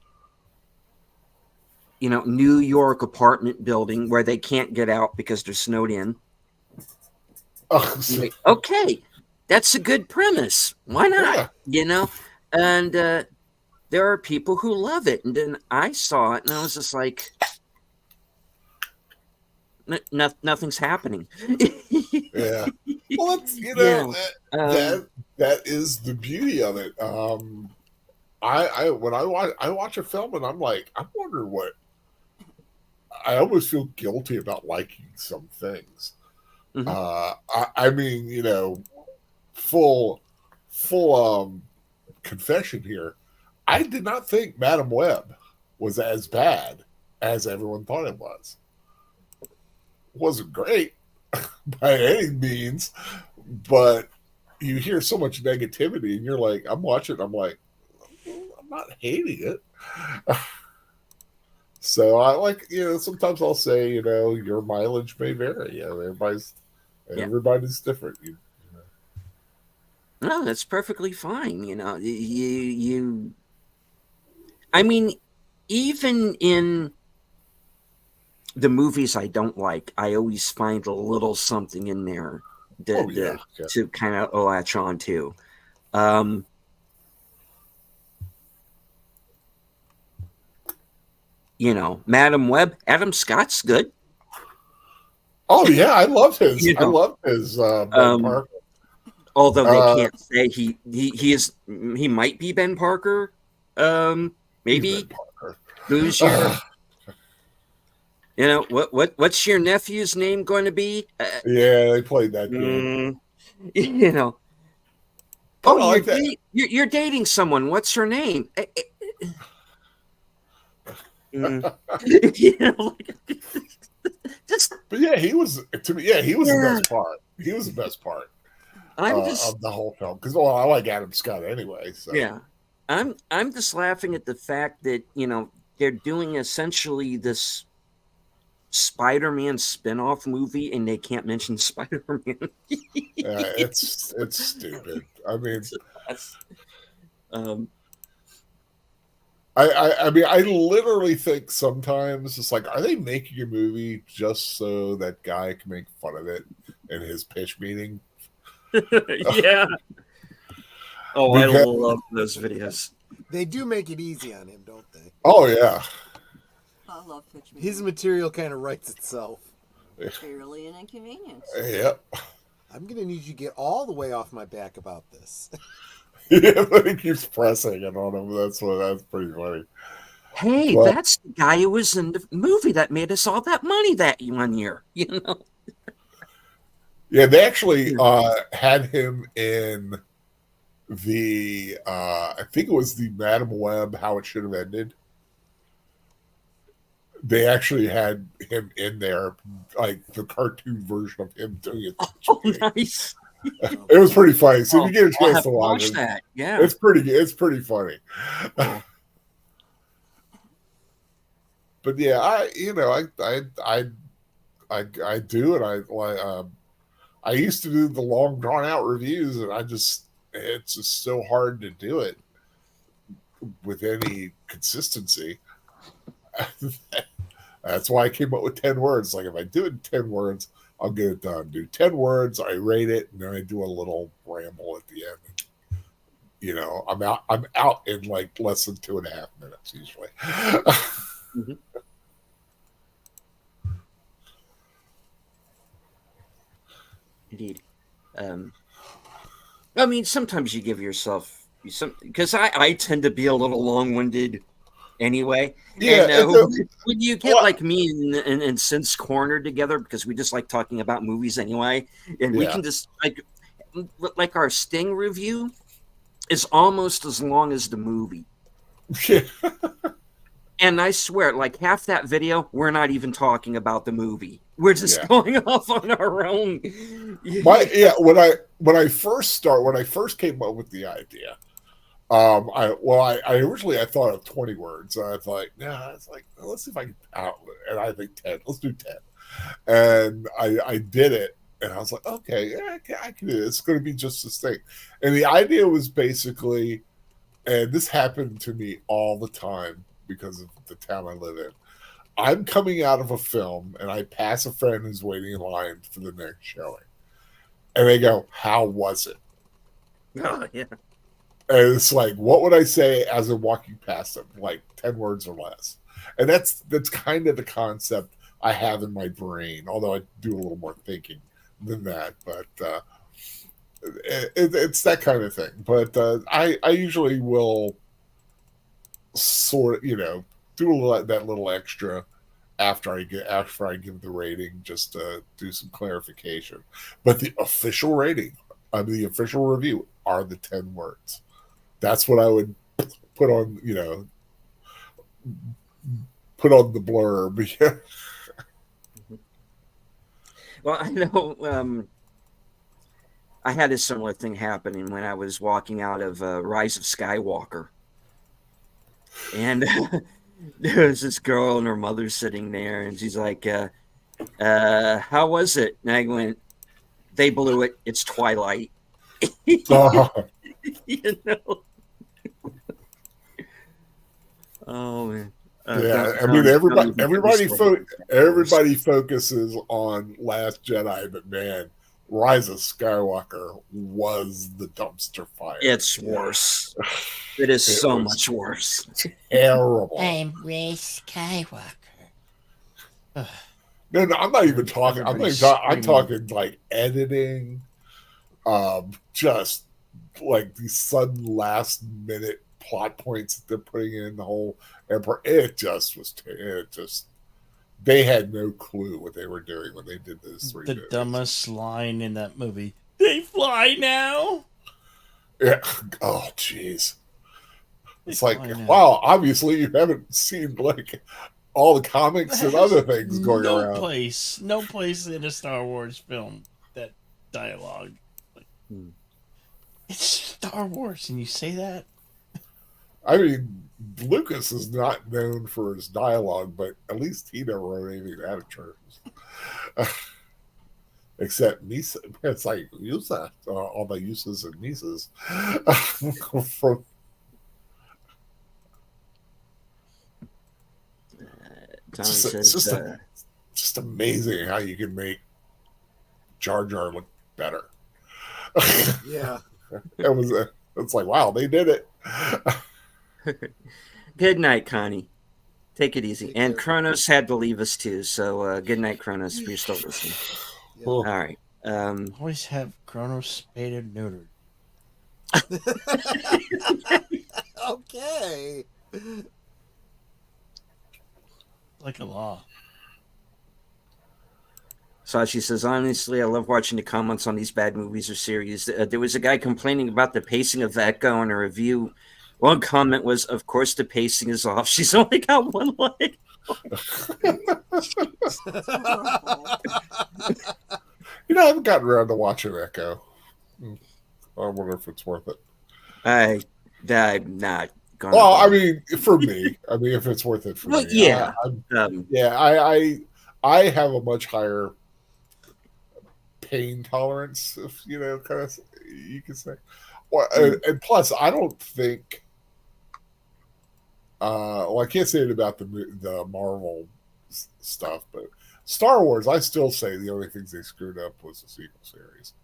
New York apartment building where they can't get out because they're snowed in. Like, okay, that's a good premise. Why not? Yeah. And there are people who love it. And then I saw it and I was just like, nothing's happening. Yeah. Well, that's, that is the beauty of it. When I watch a film and I'm like, I'm wondering what, I almost feel guilty about liking some things. Mm-hmm. I mean, full confession here. I did not think Madam Web was as bad as everyone thought it was. It wasn't great by any means, but you hear so much negativity and you're like, I'm watching, I'm like, I'm not hating it. So I like, sometimes I'll say, your mileage may vary. Everybody's different. No, that's perfectly fine. I mean, even in the movies I don't like, I always find a little something in there to kind of latch on to. Madam Web, Adam Scott's good. Oh yeah, I love his. I love his Ben Parker. Although they can't say he might be Ben Parker. Maybe. Ben Parker. Who's your what's your nephew's name going to be? Yeah, they played that game. You're dating someone. What's her name? But yeah, he was the best part. He was the best part of the whole film because I like Adam Scott anyway. So yeah, I'm just laughing at the fact that they're doing essentially this Spider-Man spin-off movie and they can't mention Spider-Man. It's stupid. I mean, I mean, I literally think sometimes it's like, are they making a movie just so that guy can make fun of it in his pitch meeting? Yeah. Oh, I love those videos. They do make it easy on him, don't they? Oh yeah. I love pitch meetings. His material kind of writes itself. Barely an inconvenience. Yep. I'm gonna need you to get all the way off my back about this. Yeah, he keeps pressing it on him. That's pretty funny. Hey, that's the guy who was in the movie that made us all that money that 1 year. Yeah, they actually had him in the I think it was the Madam Web, How It Should Have Ended. They actually had him in there, like the cartoon version of him doing it. Oh, nice. It was pretty funny. So if you get a chance to watch that, yeah, it's pretty funny. But yeah, I do, and I used to do the long drawn out reviews, and it's just so hard to do it with any consistency. That's why I came up with 10 words. Like if I do it in 10 words, I'll get it done. Do 10 words, I rate it, and then I do a little ramble at the end. I'm out in like less than 2.5 minutes usually. Indeed. I mean, sometimes you give yourself some, because I tend to be a little long-winded anyway. Yeah, And it's a, when you get well, like me and Since cornered together, because we just like talking about movies anyway, and we yeah, can just like our Sting review is almost as long as the movie. yeah, And I swear, like half that video, we're not even talking about the movie. We're just yeah. going off on our own. Yeah. When I first came up with the idea, I originally I thought of 20 words. And I thought, nah, it's like let's see if I can and I think 10. Let's do 10. And I did it, and I was like, okay, yeah, I can do it. It's going to be just this thing. And the idea was basically, and this happened to me all the time because of the town I live in. I'm coming out of a film, and I pass a friend who's waiting in line for the next showing, and they go, "How was it?" Oh, yeah. And it's like, what would I say as I'm walking past them? Like 10 words or less. And that's kind of the concept I have in my brain, although I do a little more thinking than that. But it's that kind of thing. But I usually will sort of, do a little that little extra after I give the rating, just to do some clarification. But the official rating, the official review, are the 10 words. That's what I would put on, put on the blurb. Well, I know I had a similar thing happening when I was walking out of Rise of Skywalker. And there was this girl and her mother sitting there, and she's like, how was it? And I went, they blew it. It's Twilight. You know? Oh, man. Yeah, I mean everybody focuses on Last Jedi, but man, Rise of Skywalker was the dumpster fire. It's worse. It is so much worse. Terrible. I'm Ray Skywalker. No, I'm not even talking. I'm talking like editing, just like these sudden last minute plot points that they're putting in the whole Emperor. They had no clue what they were doing when they did this. The dumbest line in that movie. They fly now. Yeah. Oh, jeez. It's like, wow. Obviously, you haven't seen like all the comics and other things going around. No place in a Star Wars film that dialogue. It's Star Wars, and you say that. I mean, Lucas is not known for his dialogue, but at least he never wrote anything out of terms. Except Misa. It's like Yusa, all the uses and Misas. From just amazing how you can make Jar Jar look better. Yeah. It's like, wow, they did it. Good night, Connie. Take it easy. And Kronos had to leave us too, so good night, Kronos, if you're still listening. Yeah. All right. Always have Kronos spayed and neutered. Okay. Like a law. Sashi says, honestly, I love watching the comments on these bad movies or series. There was a guy complaining about the pacing of Echo in a review. One comment was, of course, the pacing is off. She's only got one leg. I haven't gotten around to watching Echo. I wonder if it's worth it. I'm not going to. Well, I mean, for me. I mean, if it's worth it for me. Yeah. I have a much higher pain tolerance, if kind of you could say. Well, and plus, I don't think. I can't say it about the Marvel stuff, but Star Wars, I still say the only things they screwed up was the sequel series.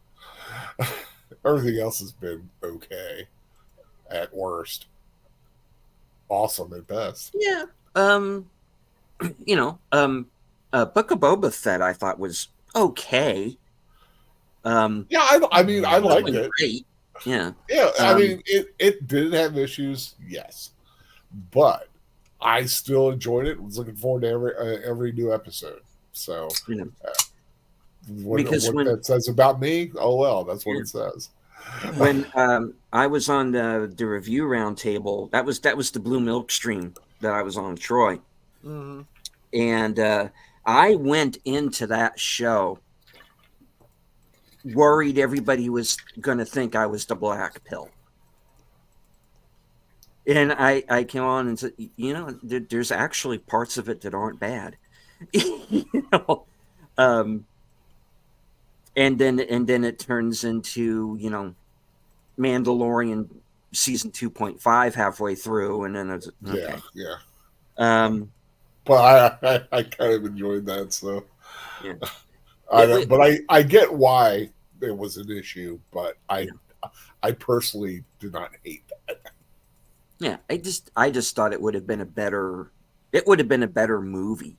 Everything else has been okay at worst, awesome at best. Yeah. Book of Boba Fett I thought was okay. I mean, I liked it. Great. Yeah. Yeah, I mean, it did have issues, yes, but I still enjoyed it. Was looking forward to every new episode. So, You know, what when that says about me? Oh well, that's what it says. when I was on the review roundtable, that was the Blue Milk stream that I was on, Troy, and I went into that show worried everybody was going to think I was the black pill. And I came on and said, there's actually parts of it that aren't bad. And then it turns into, Mandalorian season 2.5 halfway through, and then it's okay. Yeah. But I kind of enjoyed that, so yeah. I get why it was an issue, but I personally do not hate that. Yeah, I just thought it would have been a better movie,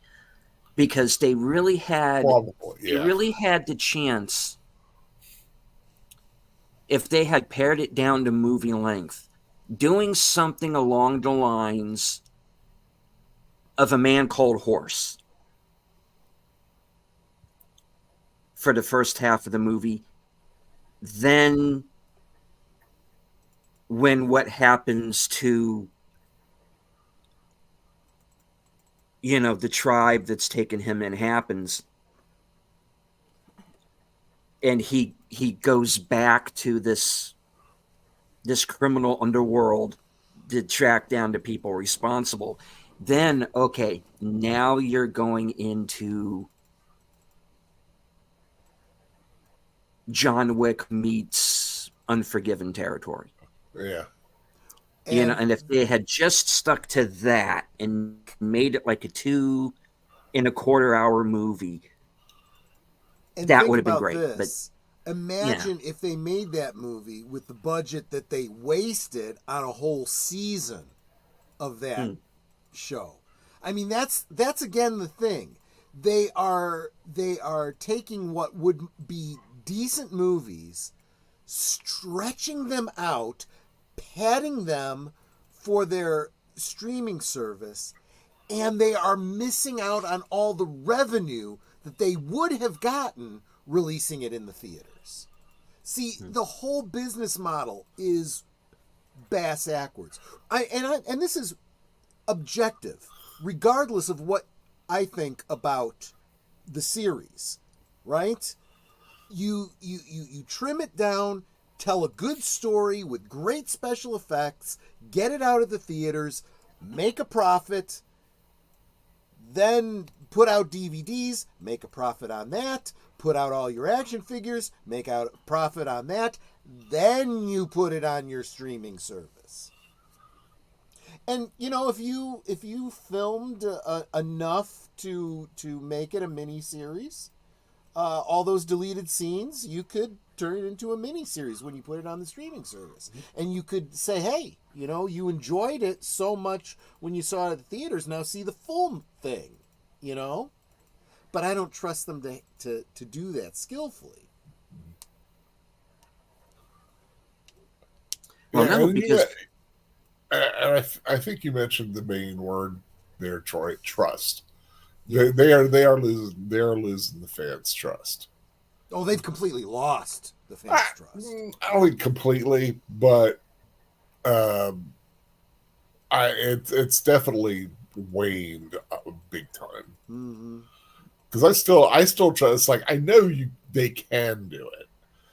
because they really had the chance, if they had pared it down to movie length, doing something along the lines of A Man Called Horse for the first half of the movie. Then when what happens to, the tribe that's taken him in happens, and he goes back to this criminal underworld to track down the people responsible, then okay, now you're going into John Wick meets Unforgiven territory. Yeah. And if they had just stuck to that and made it like a 2.25 hour movie, that would have been great. This. But imagine if they made that movie with the budget that they wasted on a whole season of that show. I mean, that's again the thing. They are taking what would be decent movies, stretching them out, padding them for their streaming service, and they are missing out on all the revenue that they would have gotten releasing it in the theaters. See, the whole business model is bass backwards. And this is objective, regardless of what I think about the series, right? You trim it down, tell a good story with great special effects, get it out of the theaters, make a profit, then put out DVDs, make a profit on that, put out all your action figures, make out a profit on that, then you put it on your streaming service. And if you filmed enough to make it a mini series, all those deleted scenes, you could turn it into a mini series when you put it on the streaming service. And you could say, hey, you enjoyed it so much when you saw it at the theaters, now see the full thing, But I don't trust them to do that skillfully. Well, no, because I think you mentioned the main word there, Troy, trust. They are losing the fans' trust. Oh, they've completely lost the fans' trust. I don't think completely, but it's definitely waned big time. Because I still trust. It's like I know they can do it.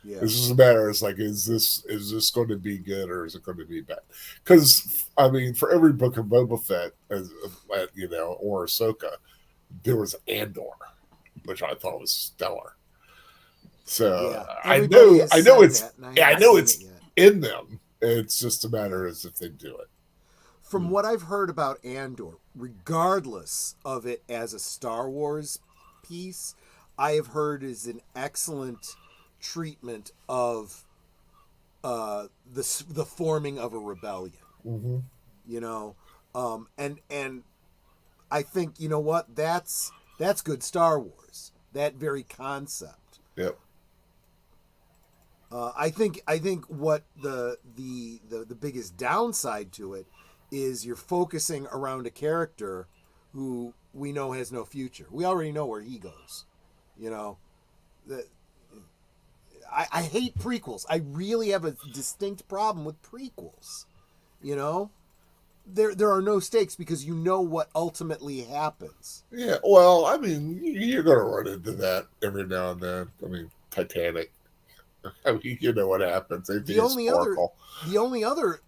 Yeah. It's just a matter. It's like, is this going to be good or is it going to be bad? Because I mean, for every book of Boba Fett, or Ahsoka, there was Andor, which I thought was stellar. So I know it's in them. It's just a matter as if they do it. From what I've heard about Andor, regardless of it as a Star Wars piece, I have heard is an excellent treatment of the forming of a rebellion. And I think that's good Star Wars. That very concept. Yep. I think what the biggest downside to it is you're focusing around a character who we know has no future. We already know where he goes. You know, the, I hate prequels. I really have a distinct problem with prequels. You know, there are no stakes because you know what ultimately happens. Yeah, well, I mean, you're going to run into that every now and then. I mean, Titanic. I mean, you know what happens. The only other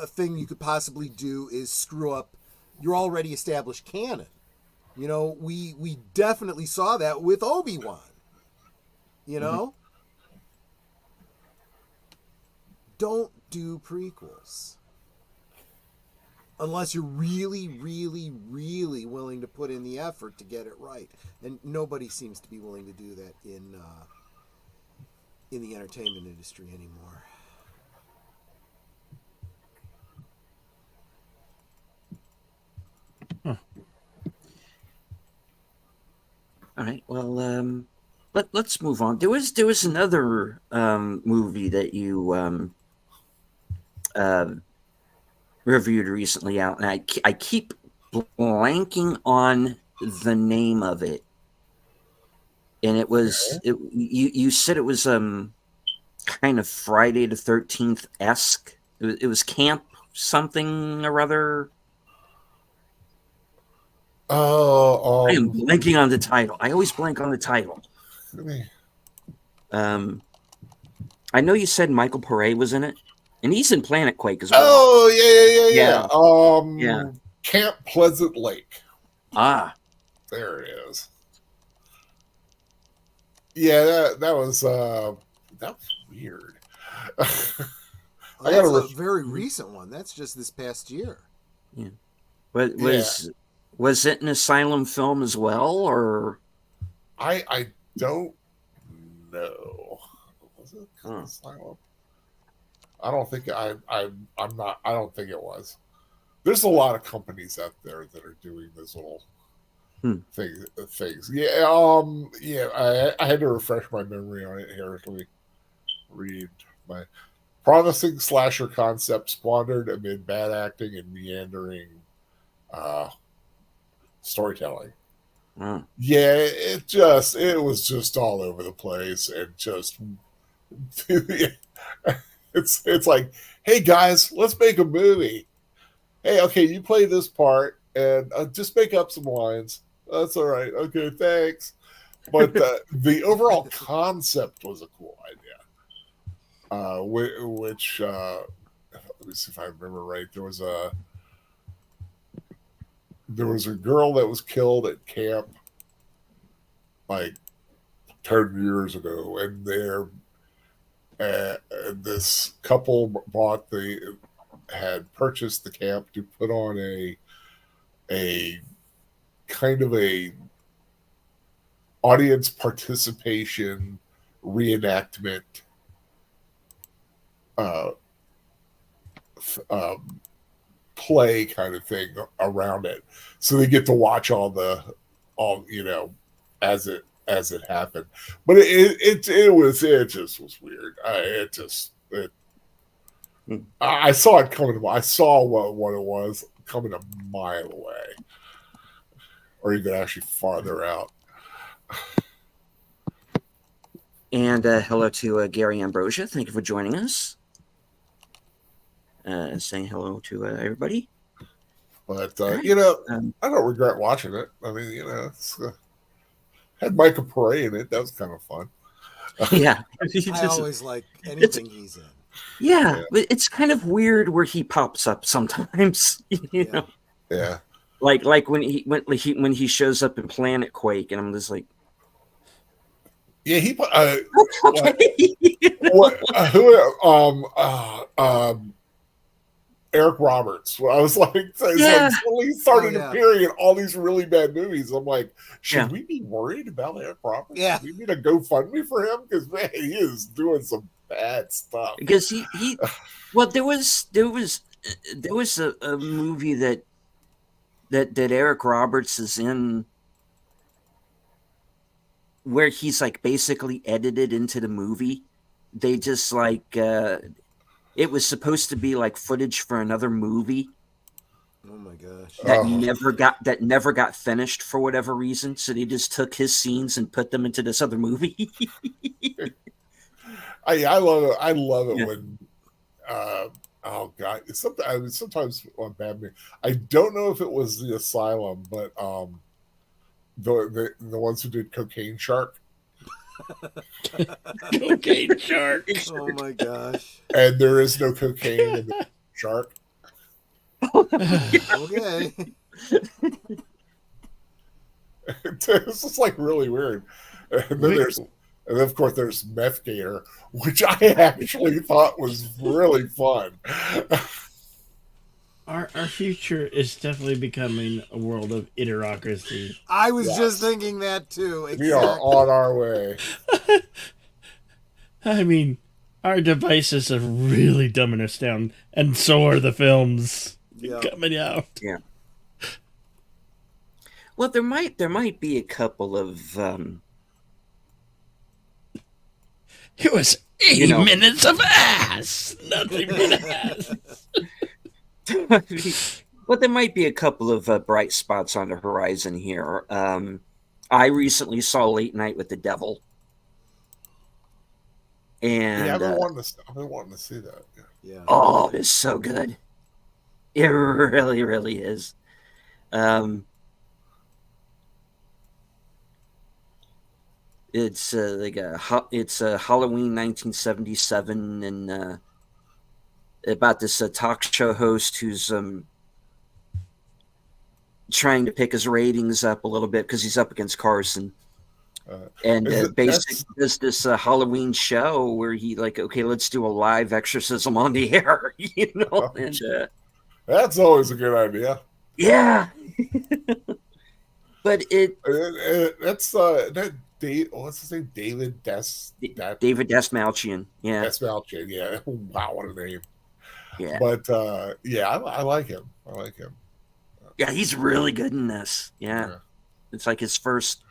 thing you could possibly do is screw up your already established canon. You know, we definitely saw that with Obi-Wan. You know, don't do prequels unless you're really, really, really willing to put in the effort to get it right, and nobody seems to be willing to do that in the entertainment industry anymore. All right. Well, let's move on. There was another movie that you reviewed recently out, and I keep blanking on the name of it. And it was you said it was kind of Friday the 13th esque. It was Camp something or other. Oh, I am blanking on the title. I always blank on the title. I know you said Michael Pare was in it, and he's in Planet Quake as well. Oh, yeah. Yeah. Camp Pleasant Lake. Ah, there it is. Yeah, that was weird. That's a very recent one. That's just this past year. Yeah. Was it an Asylum film as well, or I don't know. Was it Asylum? I don't think I'm not. I don't think it was. There's a lot of companies out there that are doing this little things. Yeah. Yeah. I had to refresh my memory on it here. Let me read my promising slasher concept squandered amid bad acting and meandering storytelling. Yeah, it was just all over the place, and just it's like, hey guys, let's make a movie. Hey, okay, you play this part and just make up some lines. That's all right. Okay, thanks. But the overall concept was a cool idea. Which let me see if I remember right. There was a girl that was killed at camp like 10 years ago, and this couple had purchased the camp to put on a kind of a audience participation reenactment play kind of thing around it, so they get to watch all as it happened. But it just was weird. I saw it coming. I saw what it was coming a mile away, or even actually farther out. And hello to Gary Ambrosia. Thank you for joining us. Saying hello to everybody. But I don't regret watching it. I mean, it's had Michael Pare in it. That was kind of fun. Yeah, I always like anything he's in. Yeah, but it's kind of weird where he pops up sometimes. You know. Yeah. Like when he shows up in Planet Quake, and I'm just like, yeah, he okay. Eric Roberts. I was like, he started appearing in all these really bad movies. I'm like, should we be worried about Eric Roberts? Yeah, we need a GoFundMe for him, because man, he is doing some bad stuff. Because he well, there was a movie that Eric Roberts is in, where he's like basically edited into the movie, they just like it was supposed to be like footage for another movie Oh my gosh. that never got finished for whatever reason. So they just took his scenes and put them into this other movie. I love it. I love it Yeah. when oh god, it's sometimes on Batman. I don't know if it was the Asylum, but the ones who did Cocaine Shark. Cocaine shark. Oh my gosh. And there is no cocaine in the shark. Okay. It's just like really weird. And then of course there's Meth Gator, which I actually thought was really fun. Our future is definitely becoming a world of idiocracy. I was just thinking that too. Exactly. We are on our way. I mean, our devices are really dumbing us down, and so are the films coming out. Yeah. Well, there might be a couple of It was 80 minutes of ass. Nothing but ass. well, there might be a couple of bright spots on the horizon here. I recently saw Late Night with the Devil. And I've been wanting to see that. Yeah. Oh, it's so good. It really, really is. It's it's Halloween 1977, and about this talk show host who's trying to pick his ratings up a little bit because he's up against Carson. And basically does this Halloween show where he okay, let's do a live exorcism on the air, and that's always a good idea. Yeah. But that's that what's his name? David Desmalchian. Yeah. Desmalchian, yeah. Wow, what a name. Yeah. But I like him. Yeah, he's really good in this. Yeah. It's like his first.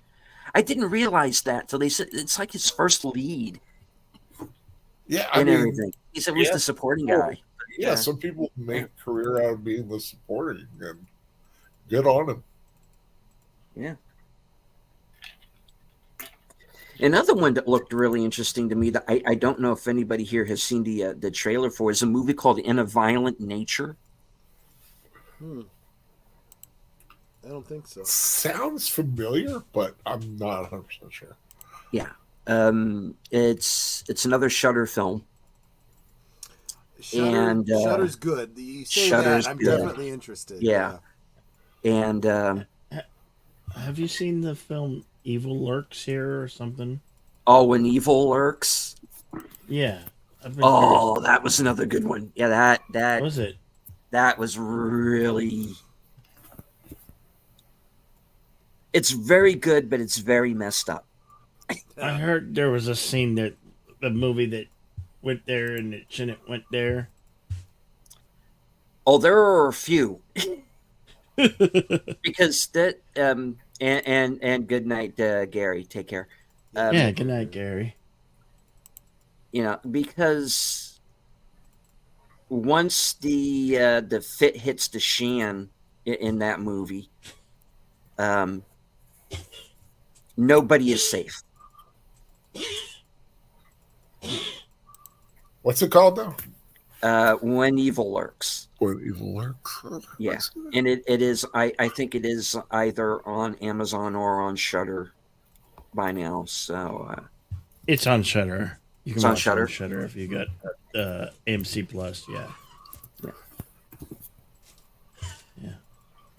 I didn't realize that till they said it's like his first lead. Yeah, everything. He's at least a supporting guy. Yeah, some people make a career out of being the supporting, and good on him. Yeah. Another one that looked really interesting to me that I don't know if anybody here has seen the trailer for is a movie called In a Violent Nature. I don't think so. Sounds familiar, but I'm not 100% sure. Yeah. It's another Shudder film. Shudder's good. You say Shudder's that, I'm definitely interested. Yeah. And have you seen the film Evil Lurks here or something? Oh, When Evil Lurks? Yeah. Oh, that was another good one. Yeah, that what was it? That was really. It's very good, but it's very messed up. I heard there was a scene that the movie that went there and it shouldn't went there. Oh, there are a few. Because that and good night, Gary. Take care. Yeah, good night, Gary. Because once the fit hits the shan in that movie, nobody is safe. What's it called now? When Evil Lurks. When Evil Lurks. Yeah, and it is. I think it is either on Amazon or on Shudder by now. So it's on Shudder. You can watch on Shudder. Shudder if you got AMC Plus. Yeah.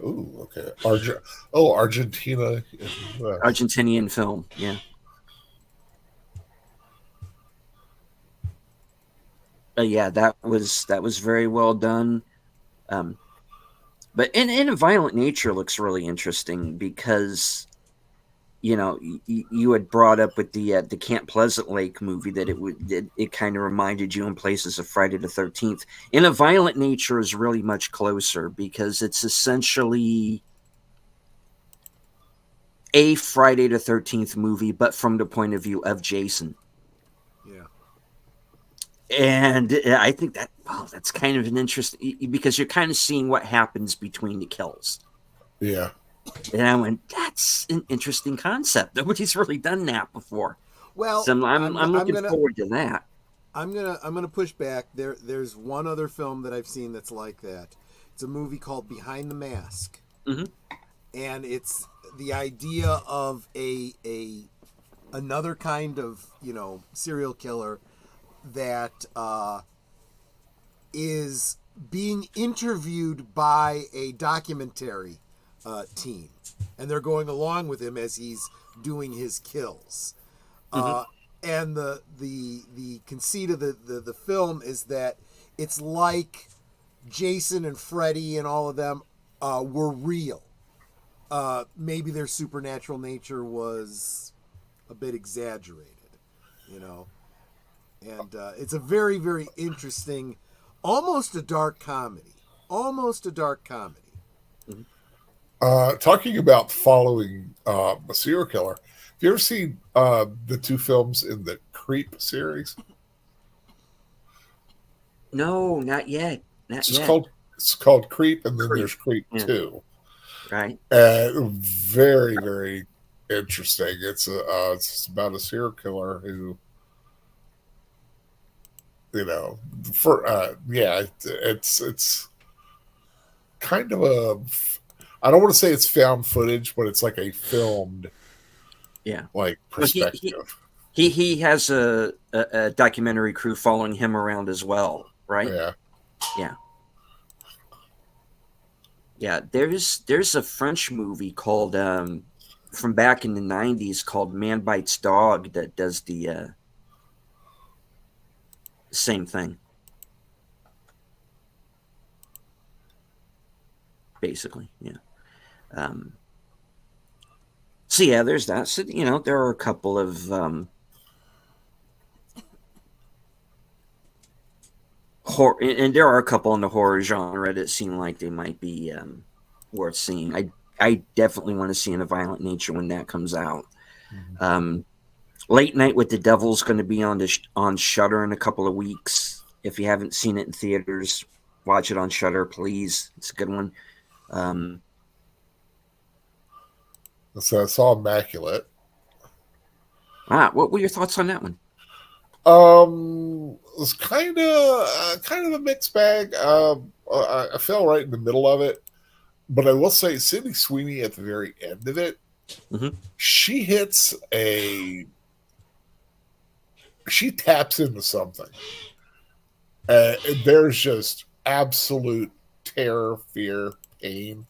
Ooh, okay. Argentina. Argentinian film. Yeah. Yeah, that was very well done. But in a Violent Nature looks really interesting because, you had brought up with the Camp Pleasant Lake movie that it kind of reminded you in places of Friday the 13th. In a Violent Nature is really much closer because it's essentially a Friday the 13th movie, but from the point of view of Jason. Yeah. And I think that's kind of an interesting, because you're kind of seeing what happens between the kills. Yeah. And I went, that's an interesting concept. Nobody's really done that before. Well, So I'm looking forward to that. I'm gonna push back. There's one other film that I've seen that's like that. It's a movie called Behind the Mask, and it's the idea of a another kind of serial killer that is being interviewed by a documentary team, and they're going along with him as he's doing his kills. And the conceit of the film is that it's like Jason and Freddy and all of them were real. Maybe their supernatural nature was a bit exaggerated, And it's a very, very interesting, almost a dark comedy. Talking about following a serial killer, have you ever seen the two films in the Creep series? No, not yet. It's called Creep, and then there's Creep 2. Right. Very, very interesting. It's about a serial killer who, it's kind of I don't want to say it's found footage, but it's like a filmed, perspective. He has a documentary crew following him around as well, right? Yeah. There's a French movie called from back in the 90s called Man Bites Dog that does the same thing. Basically, yeah. So yeah, there's that. So there are a couple of horror, and there are a couple in the horror genre that seem like they might be worth seeing. I definitely want to see In a Violent Nature when that comes out. Late Night with the Devil's going to be on Shudder in a couple of weeks. If you haven't seen it in theaters, watch it on Shudder, please. It's a good one. So I saw Immaculate. What were your thoughts on that one? It was kind of a mixed bag. I fell right in the middle of it, but I will say Sydney Sweeney at the very end of it, she taps into something. There's just absolute terror, fear, pain.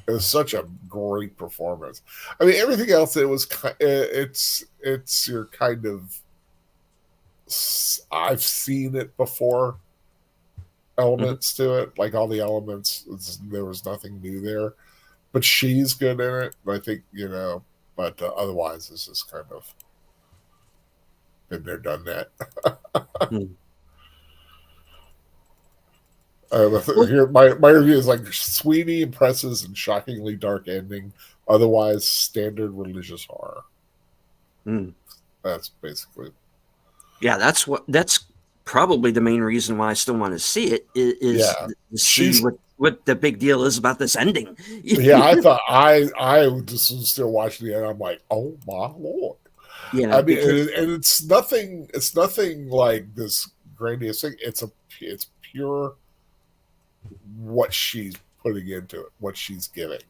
It was such a great performance. I mean, everything else, it's your kind of, I've seen it before elements to it. Like all the elements, there was nothing new there. But she's good in it. I think, but otherwise it's just kind of been there, done that. Here, my review is like Sweeney impresses and shockingly dark ending. Otherwise, standard religious horror. That's basically. Yeah, that's probably the main reason why I still want to see it. Is to see what the big deal is about this ending. Yeah, I thought I just was still watching it, and I'm like, oh my Lord. Yeah, I mean, and it's nothing. It's nothing like this grandiose thing. It's pure. What she's putting into it, what she's giving.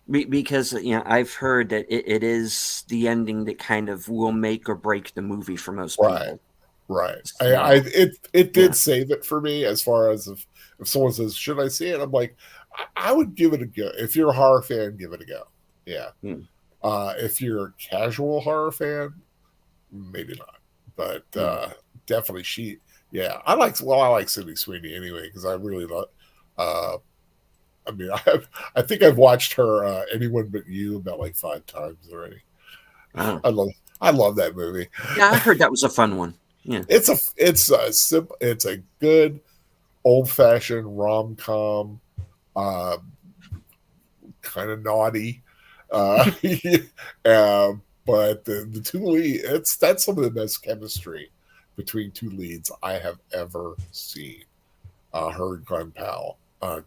Because I've heard that it is the ending that kind of will make or break the movie for most people. Right. So, it did save it for me as far as if someone says, should I see it? I'm like, I would give it a go. If you're a horror fan, give it a go. Yeah. If you're a casual horror fan, maybe not. But definitely I like Sydney Sweeney anyway, because I really love I mean, I think I've watched her Anyone But You about like 5 times already. Wow. I love that movie. Yeah, I heard that was a fun one. Yeah, it's a good old fashioned rom-com, kind of naughty, but the two lead, that's some of the best chemistry between two leads I have ever seen. Her and Glenn Powell. Glenn,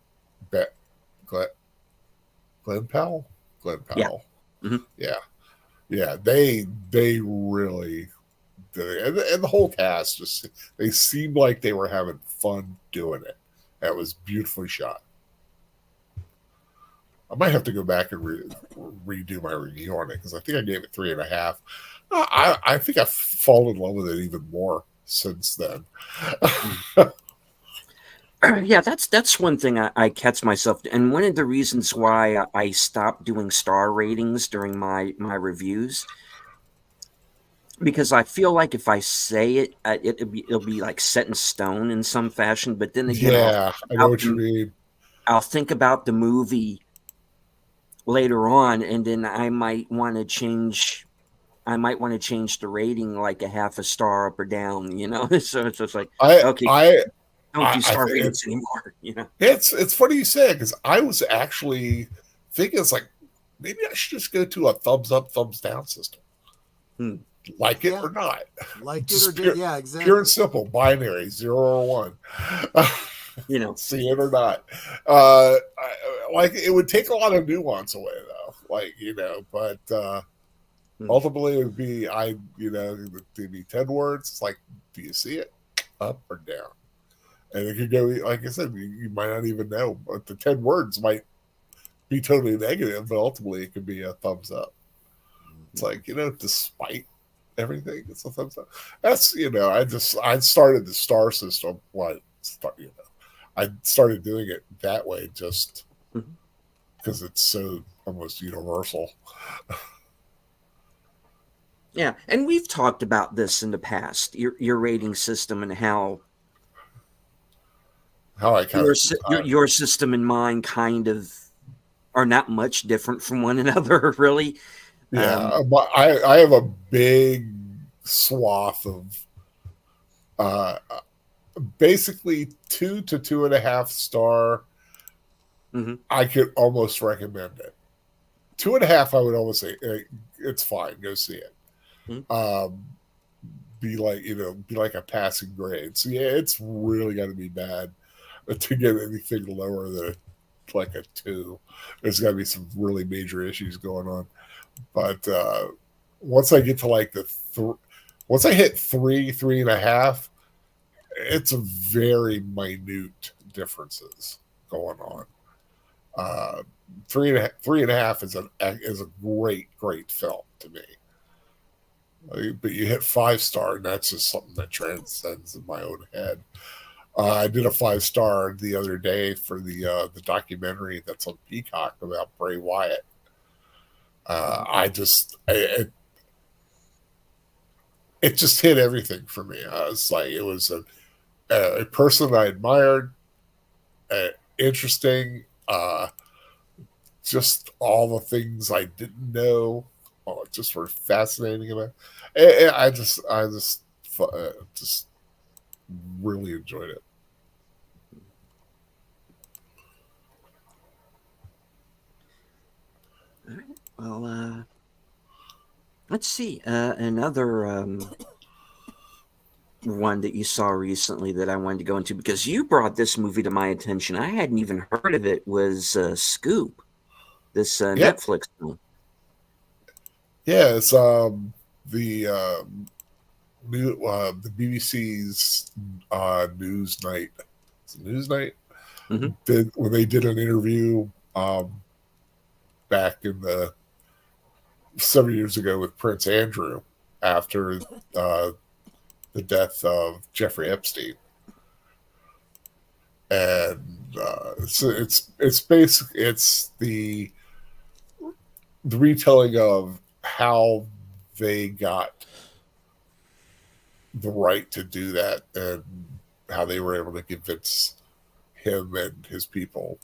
Glenn Powell? Glenn Powell. Yeah. Mm-hmm. Yeah. Yeah. They really did it. And the whole cast just, they seemed like they were having fun doing it. That was beautifully shot. I might have to go back and redo my review on it because I think I gave it 3.5. I think I've fallen in love with it even more since then. Yeah, that's one thing I catch myself, and one of the reasons why I stopped doing star ratings during my reviews, because I feel like if I say it, it'll be like set in stone in some fashion. But then again, Yeah, I know what you mean. I'll think about the movie later on, and then I might want to change. I might want to change the rating like a half a star up or down, So it's like, okay, don't do star ratings anymore, It's funny you say it because I was actually thinking it's like maybe I should just go to a thumbs up, thumbs down system. Like it or not. Like just it or yeah, exactly. Pure and simple, binary, 0 or 1. See it or not. Like it would take a lot of nuance away though. But ultimately it would be it'd be 10 words. It's like, do you see it? Up or down? And it could go, like I said, you might not even know, but the 10 words might be totally negative, but ultimately it could be a thumbs up. It's like, despite everything, it's a thumbs up. That's, I started the star system. I started doing it that way just because it's so almost universal. Yeah, and we've talked about this in the past, your rating system and how I your system and mine kind of are not much different from one another, really. Yeah, I have a big swath of basically 2 to 2.5 star. I could almost recommend it. 2.5, I would almost say it's fine. Go see it. Be like a passing grade. So yeah, it's really got to be bad to get anything lower than like a 2. There's got to be some really major issues going on. But once I get to like once I hit 3.5, it's a very minute differences going on. 3.5 is a great film to me. But you hit 5-star, and that's just something that transcends in my own head. I did a 5-star the other day for the documentary that's on Peacock about Bray Wyatt. It just hit everything for me. I was like, it was a person I admired, interesting, just all the things I didn't know, just were fascinating about it. I just really enjoyed it. Well, let's see. Another one that you saw recently that I wanted to go into, because you brought this movie to my attention. I hadn't even heard of it, was Scoop, this Netflix film. Yeah, it's the BBC's Newsnight. It's Newsnight. When they did an interview back in the several years ago with Prince Andrew after the death of Jeffrey Epstein, and so it's basically it's the retelling of how they got the right to do that and how they were able to convince him and his people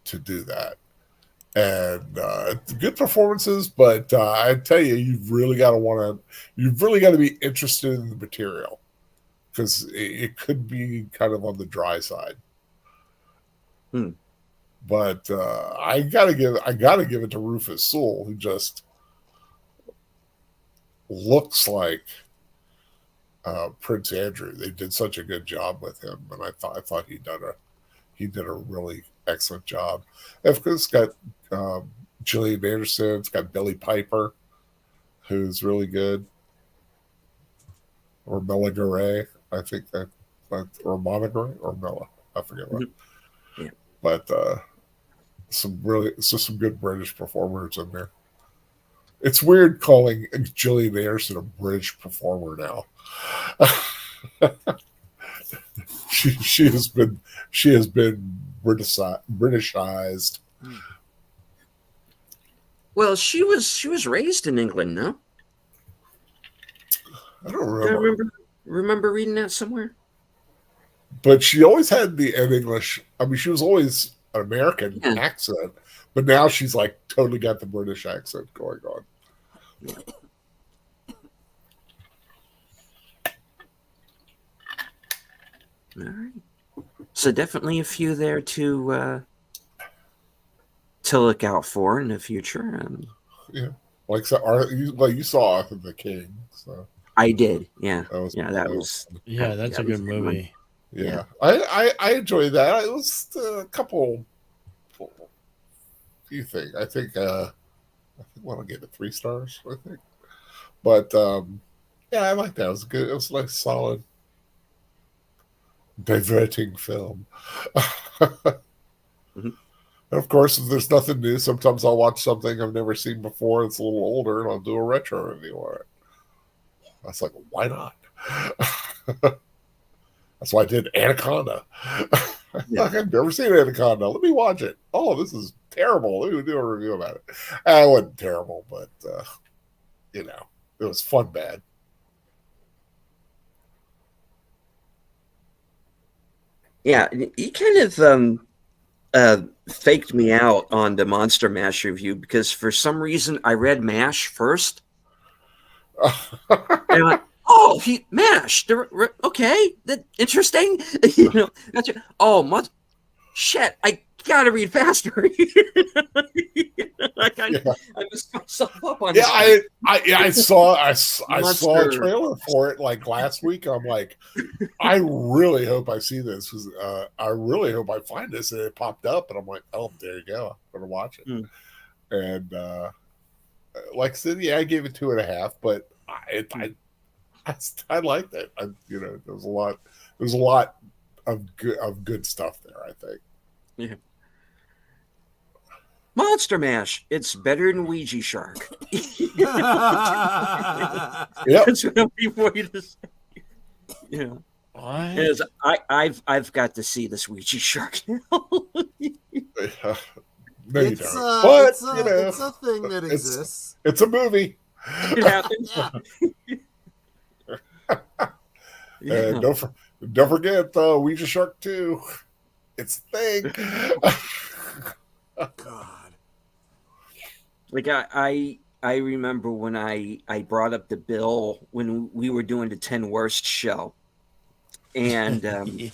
to do that. And good performances, but I tell you, you've really got to be interested in the material, because it could be kind of on the dry side. But I gotta give it to Rufus Sewell, who just looks like Prince Andrew. They did such a good job with him, and I thought he did a really excellent job. And of course, it's got Gillian Anderson. It's got Billy Piper, who's really good, or Mela Garay. I think that, or Mona Garay, or Mela. I forget what. Yeah. But some good British performers in there. It's weird calling Gillian Anderson a British performer now. she has been Britishized. Well, she was raised in England, no? I don't I remember. remember reading that somewhere. But she always had the an English. I mean, she was always an American accent, but now she's like totally got the British accent going on. Yeah. All right. So definitely a few there to look out for in the future. Yeah, like so, you saw Arthur the King. So I did. Yeah. That was that's a good movie. Yeah. I enjoyed that. It was a few things. I think I gave it 3 stars. I think, but yeah, I like that. It was good. It was like solid, diverting film. Mm-hmm. And of course, if there's nothing new, sometimes I'll watch something I've never seen before. It's a little older, and I'll do a retro review on it. I was like, why not? That's why I did Anaconda. Yeah. I've never seen Anaconda. Let me watch it. Oh, this is terrible. Let me do a review about it. It wasn't terrible, but it was fun bad. Yeah, he kind of faked me out on the Monster Mash review because for some reason I read MASH first. And I'm like, oh, he MASH. Okay, that interesting. Shit, I gotta read faster. I messed myself up on that. I saw a trailer for it like last week. I'm like, I really hope I see this because I really hope I find this, and it popped up, and I'm like, oh, there you go, I'm gonna watch it. And like I said, I gave it 2.5, but I liked it. There's a lot of good stuff there, I think. Yeah. Monster Mash. It's better than Ouija Shark. Yep. That's what I'm before you to say. Yeah. I've got to see this Ouija Shark now. No, you don't. It's a thing that exists. It's a movie. It happens. And don't forget Ouija Shark 2. It's a thing. God. Like I remember when I brought up the bill when we were doing the 10 worst show, and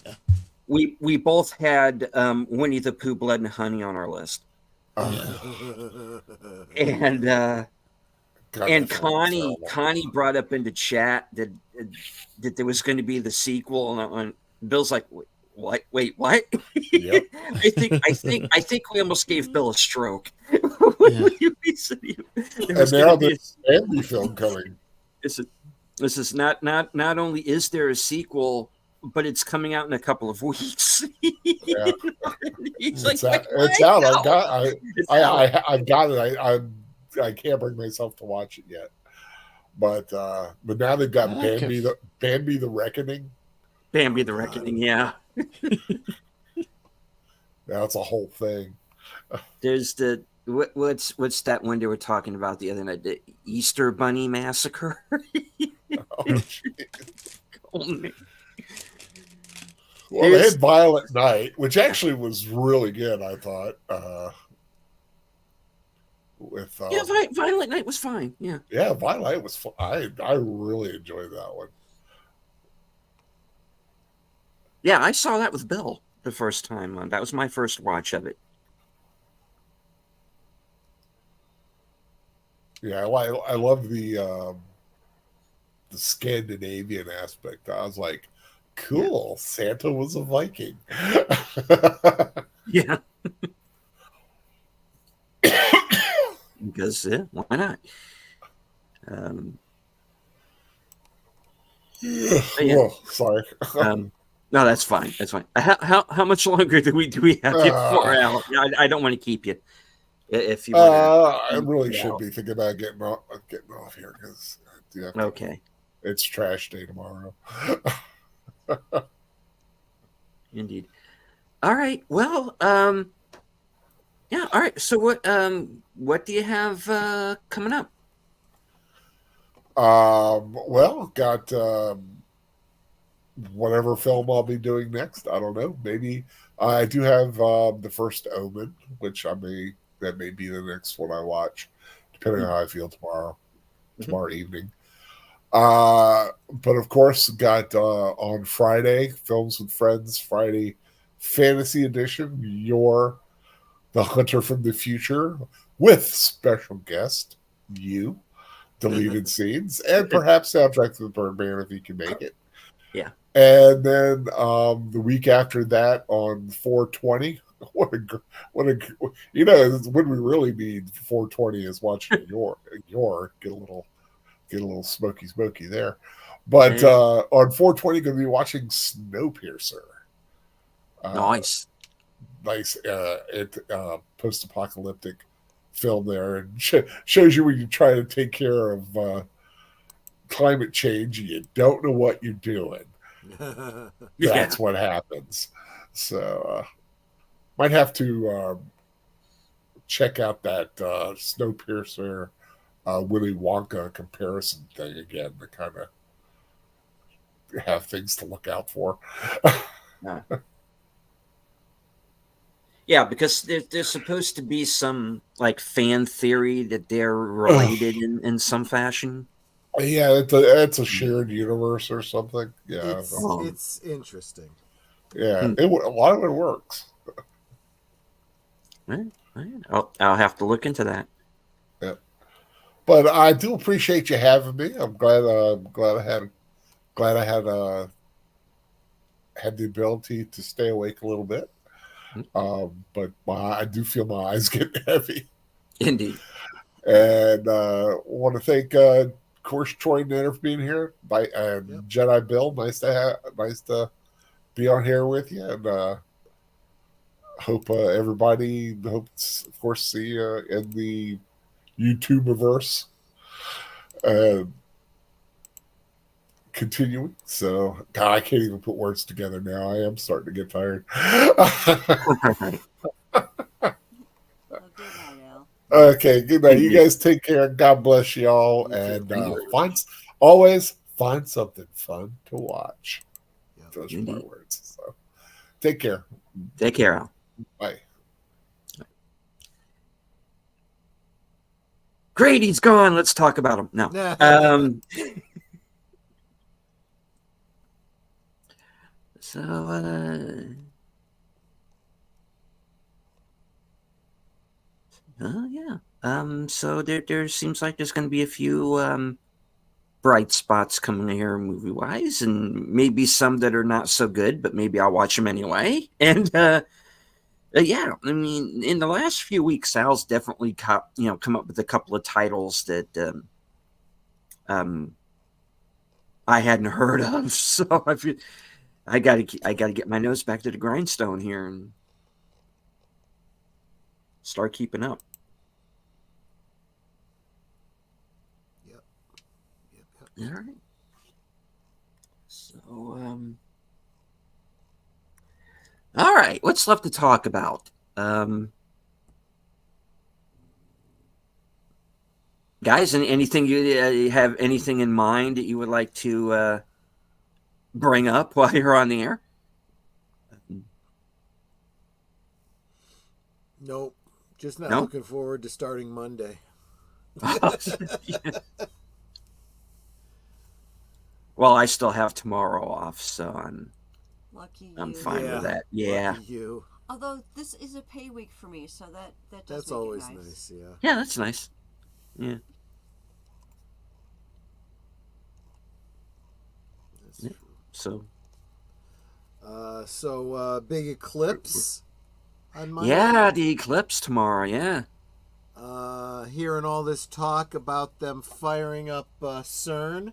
we both had Winnie the Pooh, Blood and Honey on our list, and Connie brought up into chat that there was going to be the sequel, and Bill's like, what? Wait, what? Yep. I think we almost gave Bill a stroke. And now there's an Andy film coming. This is not only is there a sequel, but it's coming out in a couple of weeks. Yeah. It's out. I've got it. I can't bring myself to watch it yet. But now they've got Bambi the Reckoning. Bambi the Reckoning, yeah. Now it's a whole thing. There's the what's that one they were talking about the other night? The Easter Bunny Massacre. Well, they had Violent Night, which actually was really good, I thought. Violent Night was fine. Yeah, Violent Night was fun. I really enjoyed that one. Yeah, I saw that with Bill the first time. That was my first watch of it. Yeah, I love the the Scandinavian aspect. I was like, cool, Santa was a Viking. Yeah. Because why not? Yeah. Well, sorry. No, that's fine. That's fine. How much longer do we have you for, Al? I don't want to keep you. If you want I to, really should be thinking about getting off here because okay, it's trash day tomorrow. indeed. All right. Well, yeah. All right. So what do you have coming up? Well, got whatever film I'll be doing next. I don't know. Maybe I do have the first Omen, which that may be the next one I watch, depending on how I feel tomorrow evening. But of course, got on Friday, Films with Friends Friday Fantasy Edition, You're the Hunter from the Future, with special guest, you, deleted scenes, and perhaps soundtrack to the Birdman if you can make it. Yeah. And then the week after that on 420, what a when we really need 420 is watching your get a little smoky there. But on 420, going to be watching Snowpiercer. Nice. Post-apocalyptic film there, and shows you when you try to take care of climate change and you don't know what you're doing. That's what happens. So might have to check out that Snowpiercer Willy Wonka comparison thing again to kind of have things to look out for. Yeah, because there's supposed to be some like fan theory that they're related in some fashion. Yeah, it's a shared universe or something. Yeah, it's interesting. Yeah, a lot of it works. I'll have to look into that. Yeah, but I do appreciate you having me. I'm glad I had the ability to stay awake a little bit. But I do feel my eyes getting heavy. Indeed. And want to thank, of course, Troy Nanner for being here. Jedi Bill, nice to be on here with you. And hope everybody, of course, see you in the YouTubeverse. Continuing. So, God, I can't even put words together now. I am starting to get tired. Okay, good night. You guys take care. God bless y'all. And always find something fun to watch. Those are my words. So, take care. Take care, Al. Bye. Great, he's gone. Let's talk about him now. So there seems like there's going to be a few bright spots coming here movie wise, and maybe some that are not so good, but maybe I'll watch them anyway. And yeah, I mean, in the last few weeks, Sal's definitely come up with a couple of titles that I hadn't heard of. So I gotta get my nose back to the grindstone here and start keeping up. Yep. All right. So all right, what's left to talk about? Guys, anything you have anything in mind that you would like to bring up while you're on the air? Nope. Just not looking forward to starting Monday. Well, I still have tomorrow off, so I'm fine with that. Yeah. Lucky you. Although this is a pay week for me, so that's always nice. Nice. Yeah. Yeah, that's nice. Yeah. That's Yeah. true. So Big eclipse on Monday. yeah, the eclipse tomorrow. Yeah. Hearing all this talk about them firing up CERN.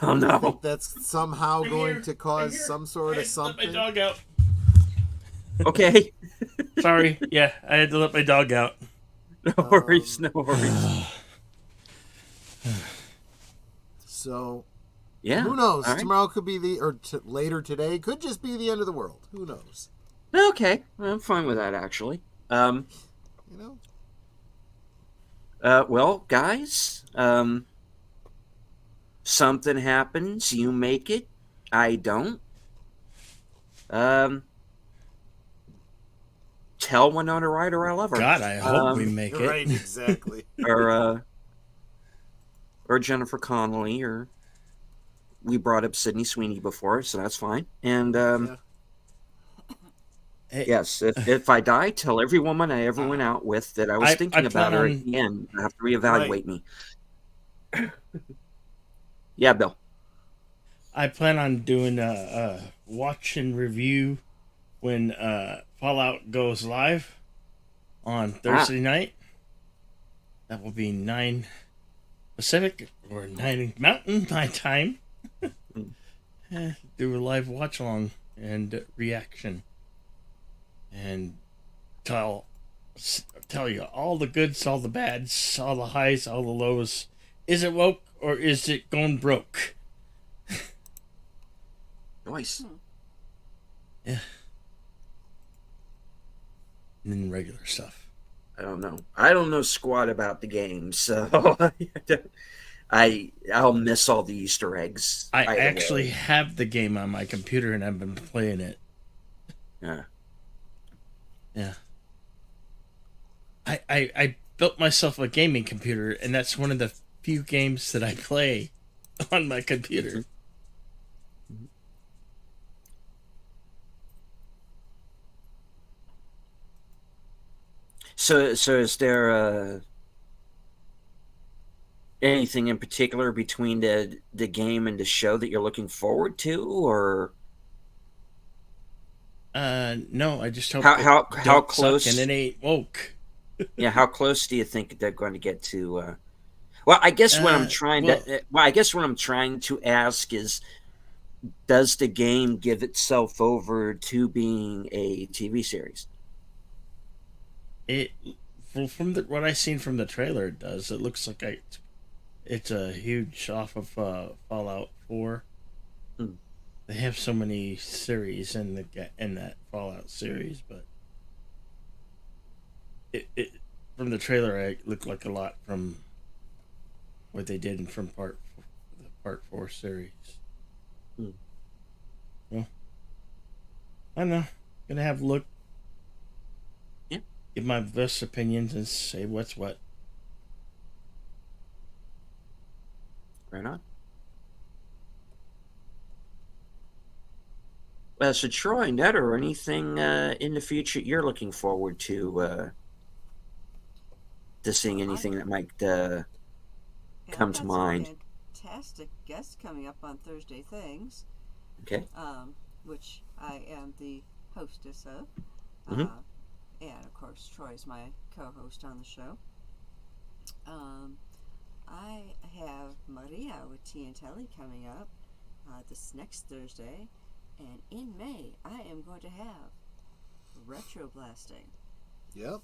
Oh Do you no. think that's somehow going to cause some sort of something? Let my dog out. Okay. Sorry. Yeah, I had to let my dog out. No worries. No worries. So, Yeah. who knows? All right. Tomorrow could be later today could just be the end of the world. Who knows? Okay. I'm fine with that actually. You know. Well, guys, something happens, you make it, I don't. Um, tell Winona Ryder I love her. God, I hope we make it. Right, exactly. Or Jennifer Connelly, or we brought up Sydney Sweeney before, so that's fine. And Yeah. Hey, yes, if I die, tell every woman I ever went out with that I was thinking about plan her on- at the end. I have to reevaluate me. Yeah, Bill. I plan on doing a watch and review when Fallout goes live on Thursday night. That will be 9 Pacific or 9 Mountain my time. Do a live watch along and reaction, and tell you all the goods, all the bads, all the highs, all the lows. Is it woke or is it gone broke? Nice. Yeah. And then regular stuff. I don't know. I don't know squat about the game, so I'll miss all the Easter eggs. I either actually way. have the game on my computer and I've been playing it. Yeah. Yeah. I built myself a gaming computer, and that's one of the few games that I play on my computer. So is there anything in particular between the game and the show that you're looking forward to, or No, I just hope how don't close? suck and it ain't woke. Yeah, how close do you think they're going to get to? Well, I guess what I'm trying to. Well, I guess what I'm trying to ask is, does the game give itself over to being a TV series? It from what I seen from the trailer, it does. It looks like it's a huge off of Fallout 4. Hmm. They have so many series in that Fallout series, but it from the trailer it looked like a lot from what they did from the part 4 series. Hmm. Well, I don't know. Gonna have a look. Yeah. Give my best opinions and say what's what. Right on. So Troy, Ned, or anything in the future you're looking forward to seeing anything that might come I've to got some mind? fantastic guests coming up on Thursday Things, Okay. which I am the hostess of. Mhm. And of course, Troy's my co-host on the show. I have Maria with Tea and Telly coming up this next Thursday, and in May I am going to have retro blasting. Yep.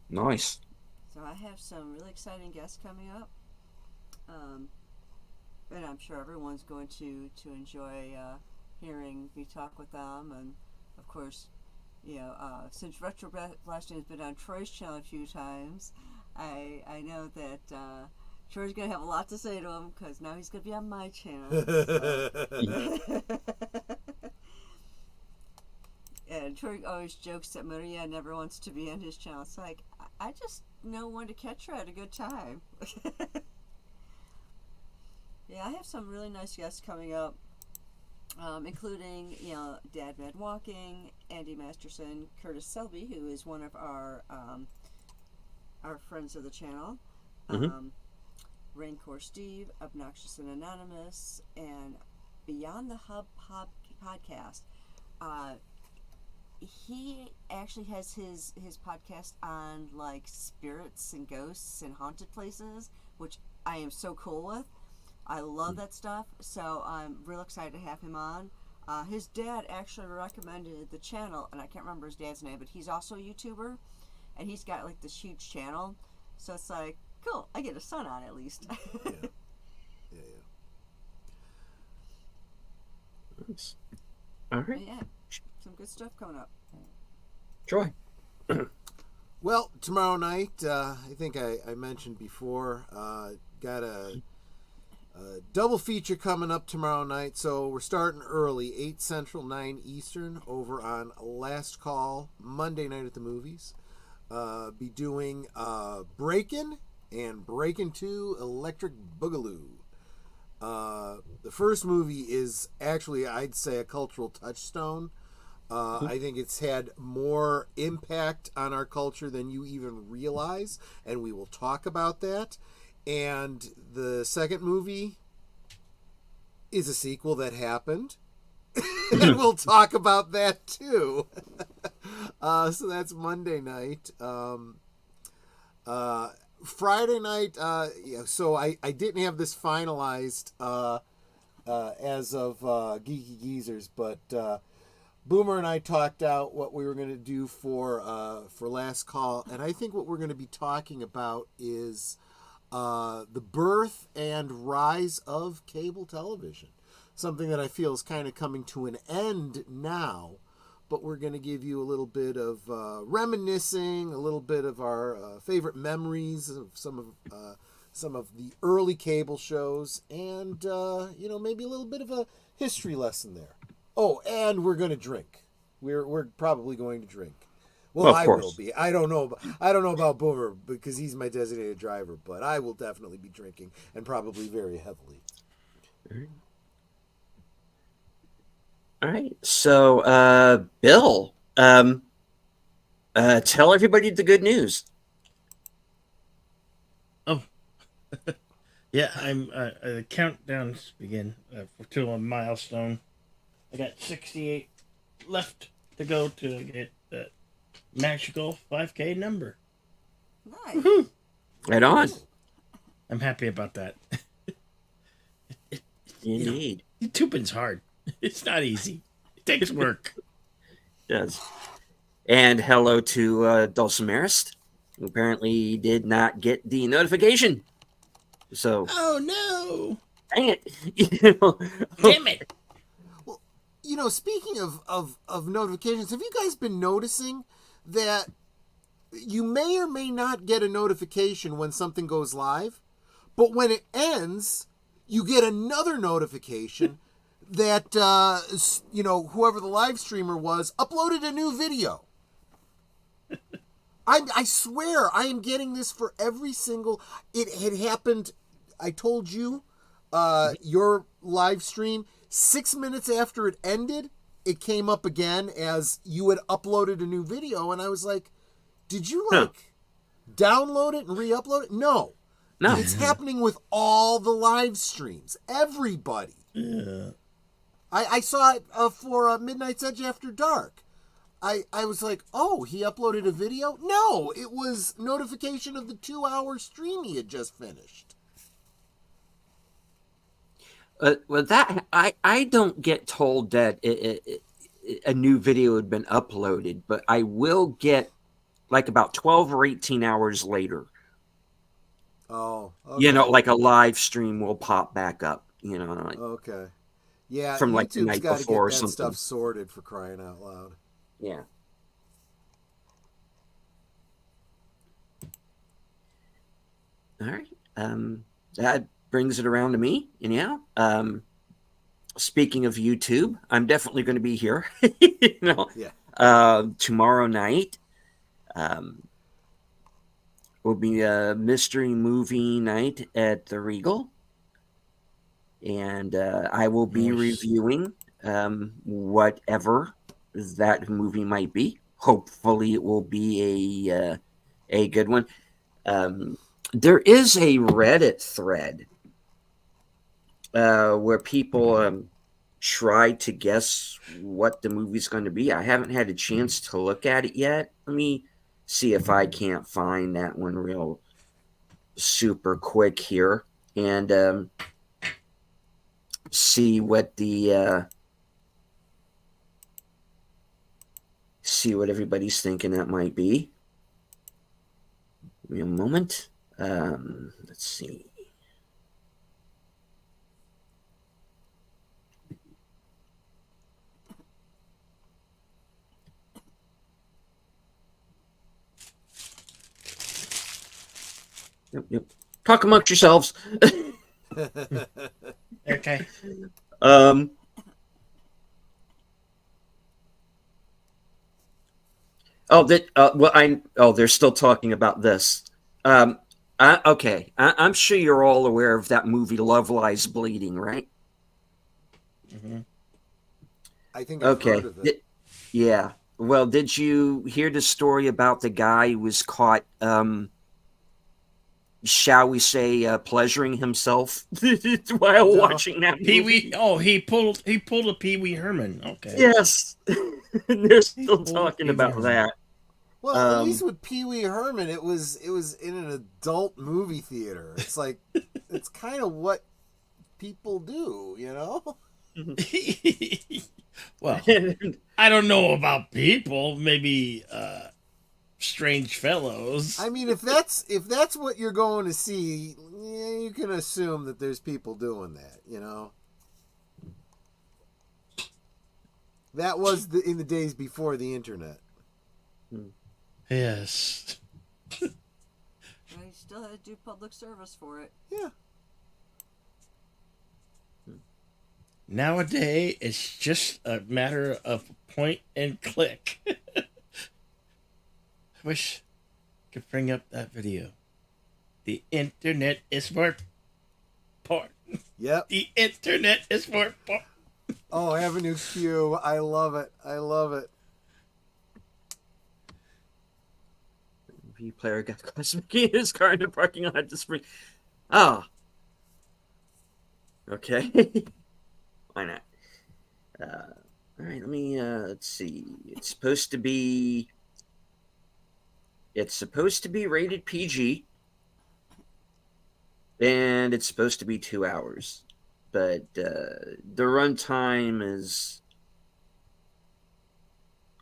Nice. So I have some really exciting guests coming up, and I'm sure everyone's going to enjoy hearing me talk with them. And of course, since retro blasting has been on Troy's channel a few times, I know that Troy's going to have a lot to say to him because now he's going to be on my channel. So. And Troy always jokes that Maria never wants to be on his channel. It's like, I just know when to catch her at a good time. Yeah, I have some really nice guests coming up, including, Dad Mad Walking, Andy Masterson, Curtis Selby, who is one of our friends of the channel, Mhm. Raincore Steve, Obnoxious and Anonymous, and Beyond the Hub podcast. He actually has his podcast on like spirits and ghosts and haunted places, which I am so cool with. I love that stuff, so I'm real excited to have him on. His dad actually recommended the channel, and I can't remember his dad's name, but he's also a YouTuber, and he's got like this huge channel. So it's like, cool, I get a son on at least. Yeah. Nice. All right. Yeah, some good stuff coming up. Troy. Well, tomorrow night, I think I mentioned before, got a double feature coming up tomorrow night. So we're starting early, 8 Central, 9 Eastern, over on Last Call, Monday night at the movies. Be doing Breakin' and Breakin' 2 Electric Boogaloo. The first movie is actually, I'd say, a cultural touchstone. I think it's had more impact on our culture than you even realize, and we will talk about that. And the second movie is a sequel that happened, and we'll talk about that too. So that's Monday night. Friday night, so I didn't have this finalized as of Geeky Geezers, but Boomer and I talked out what we were going to do for Last Call, and I think what we're going to be talking about is the birth and rise of cable television, something that I feel is kind of coming to an end now. But we're going to give you a little bit of reminiscing, a little bit of our favorite memories of some of the early cable shows, and maybe a little bit of a history lesson there. Oh, and we're going to drink. We're probably going to drink. Well, I will be. I don't know about Boomer because he's my designated driver, but I will definitely be drinking, and probably very heavily. All right. So, Bill, tell everybody the good news. Oh, yeah. I'm. The countdowns begin to a milestone. I got 68 left to go to get that magical 5K number. Nice. Woo-hoo. Right on. I'm happy about that. Indeed. Tubing's hard. It's not easy. It takes work. It does. And hello to Dulcimerist, who apparently did not get the notification. So. Oh no! Dang it! Damn it! Well, speaking of notifications, have you guys been noticing that you may or may not get a notification when something goes live, but when it ends, you get another notification that whoever the live streamer was uploaded a new video. I swear I am getting this for every single. It had happened. I told you, your live stream 6 minutes after it ended, it came up again as you had uploaded a new video, and I was like, "Did you download it and re-upload it?" No. It's happening with all the live streams. Everybody. Yeah. I saw it for Midnight's Edge After Dark. I was like, oh, he uploaded a video? No, it was notification of the 2-hour stream he had just finished. Well, that I don't get told that a new video had been uploaded, but I will get like about 12 or 18 hours later. Oh, okay. Like a live stream will pop back up. Okay. Yeah, from like the YouTube's night got to before or get that something. stuff sorted, for crying out loud. Yeah. All right. That brings it around to me. Anyhow. Speaking of YouTube, I'm definitely going to be here. Tomorrow night. Will be a mystery movie night at the Regal. And I will be reviewing whatever that movie might be. Hopefully it will be a good one. There is a Reddit thread where people try to guess what the movie's going to be. I haven't had a chance to look at it yet. Let me see if I can't find that one real super quick here, and see what see what everybody's thinking that might be. Give me a moment. Let's see. Yep. Talk amongst yourselves. Okay. They're still talking about this. I'm sure you're all aware of that movie Love Lies Bleeding, right? Mm-hmm. I think I've heard of it. Yeah. Well, did you hear the story about the guy who was caught, shall we say, pleasuring himself while watching that movie? Pee-wee. Oh, he pulled a Pee-wee Herman. Okay. Yes. They're still talking about Herman. that. Well, at least with Pee Wee Herman, it was in an adult movie theater. It's like it's kind of what people do, you know. Well, I don't know about people. Maybe strange fellows. I mean, if that's what you're going to see, yeah, you can assume that there's people doing that, you know. That was in the days before the internet. Yes. You still had to do public service for it. Yeah. Nowadays, it's just a matter of point and click. I wish I could bring up that video. The internet is for porn. Yep. The internet is for porn. Oh, Avenue Q. I love it. I love it. Player got cosmic in his car in the parking lot to spring. Oh. Okay. Why not? All right, let me let's see. It's supposed to be rated PG. And it's supposed to be 2 hours. But the runtime is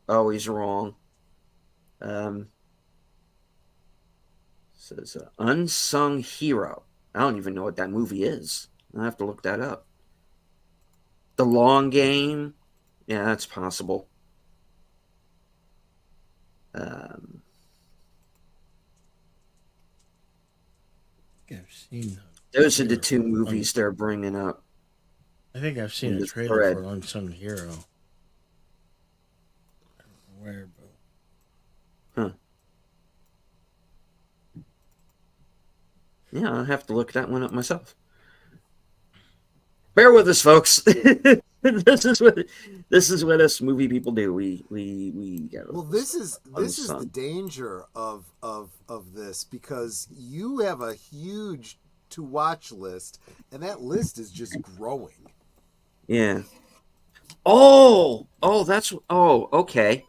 always wrong. Says Unsung Hero. I don't even know what that movie is. I'll have to look that up. The Long Game. Yeah, that's possible. I've seen those are the two movies they're bringing up. I think I've seen a trailer for Unsung Hero. Where, huh. Yeah, I'll have to look that one up myself. Bear with us, folks. This is what us movie people do. We well, this is the danger of this, because you have a huge to watch list, and that list is just growing. Yeah. Okay.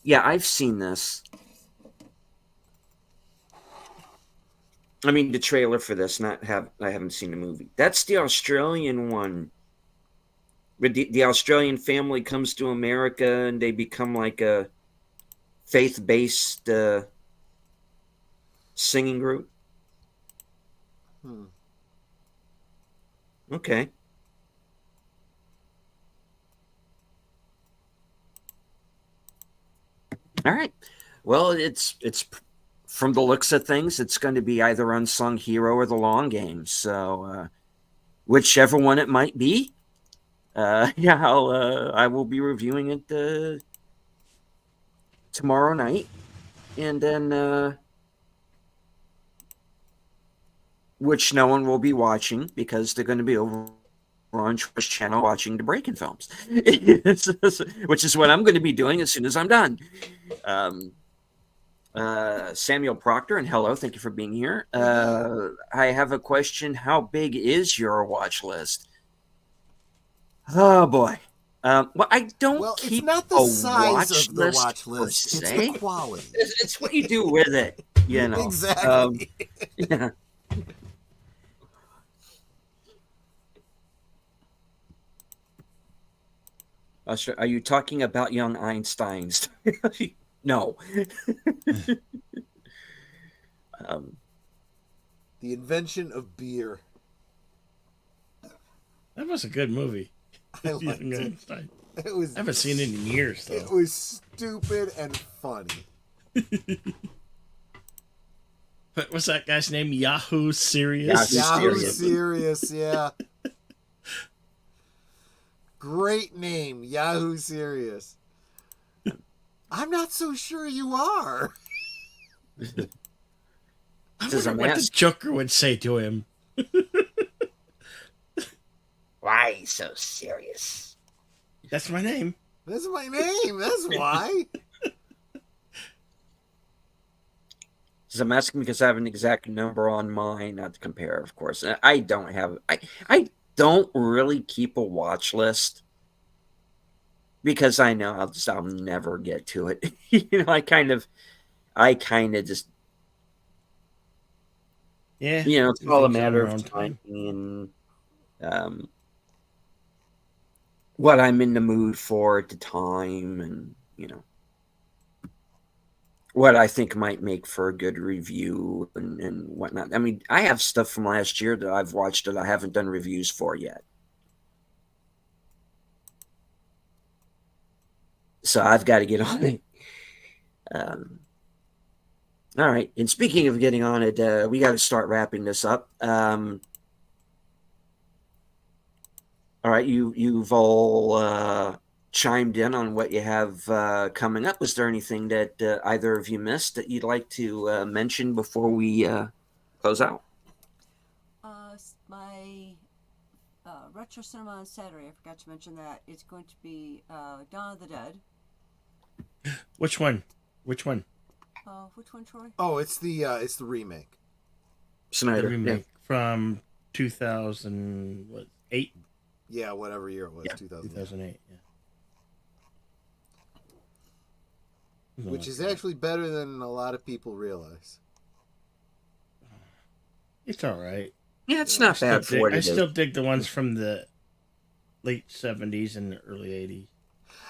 Yeah, I've seen this. I mean, the trailer for this. I haven't seen the movie. That's the Australian one. The Australian family comes to America and they become like a faith-based singing group. Okay. All right. Well, it's from the looks of things, it's going to be either Unsung Hero or The Long Game. So, whichever one it might be, I will be reviewing it tomorrow night, and then which no one will be watching because they're going to be over on Troy's channel watching the Breaking Films, which is what I'm going to be doing as soon as I'm done. Samuel Proctor, and hello, thank you for being here. I have a question. How big is your watch list? Oh boy. Well, I don't Well, keep it's not the a size watch of the list watch per list; it's se. the quality. It's what you do with it, you know. Exactly. Yeah. Are you talking about young Einsteins? No. um, The invention of beer. That was a good movie. I liked Young it. Einstein. It was. I haven't seen it in years It though. was stupid and funny. What was that guy's name? Yahoo Serious. Yahoo Yahoo Serious. Serious, yeah. Great name, Yahoo Serious. I'm not so sure you are. I This is a wonder what the mask. Joker would say to him. Why so serious? That's my name. That's my name. That's why. I'm asking because I have an exact number on mine, not to compare, of course. I don't have. I don't really keep a watch list because I know I'll never get to it. I kind of just Yeah. it's do all a things on matter our of own time and what I'm in the mood for at the time, and what I think might make for a good review and whatnot. I mean, I have stuff from last year that I've watched that I haven't done reviews for yet. So I've got to get on it. All right. And speaking of getting on it, we got to start wrapping this up. All right. You've all chimed in on what you have coming up. Was there anything that either of you missed that you'd like to mention before we close out? My retro cinema on Saturday, I forgot to mention that. It's going to be Dawn of the Dead. Which one? Which one, Troy? Oh, it's the remake. Snyder. The remake from 2008. Yeah, whatever year it was, Yeah. 2008. Yeah. Which is actually better than a lot of people realize. It's all right. Yeah, it's not bad for what I it is. still dig the ones from the late 70s and the early 80s.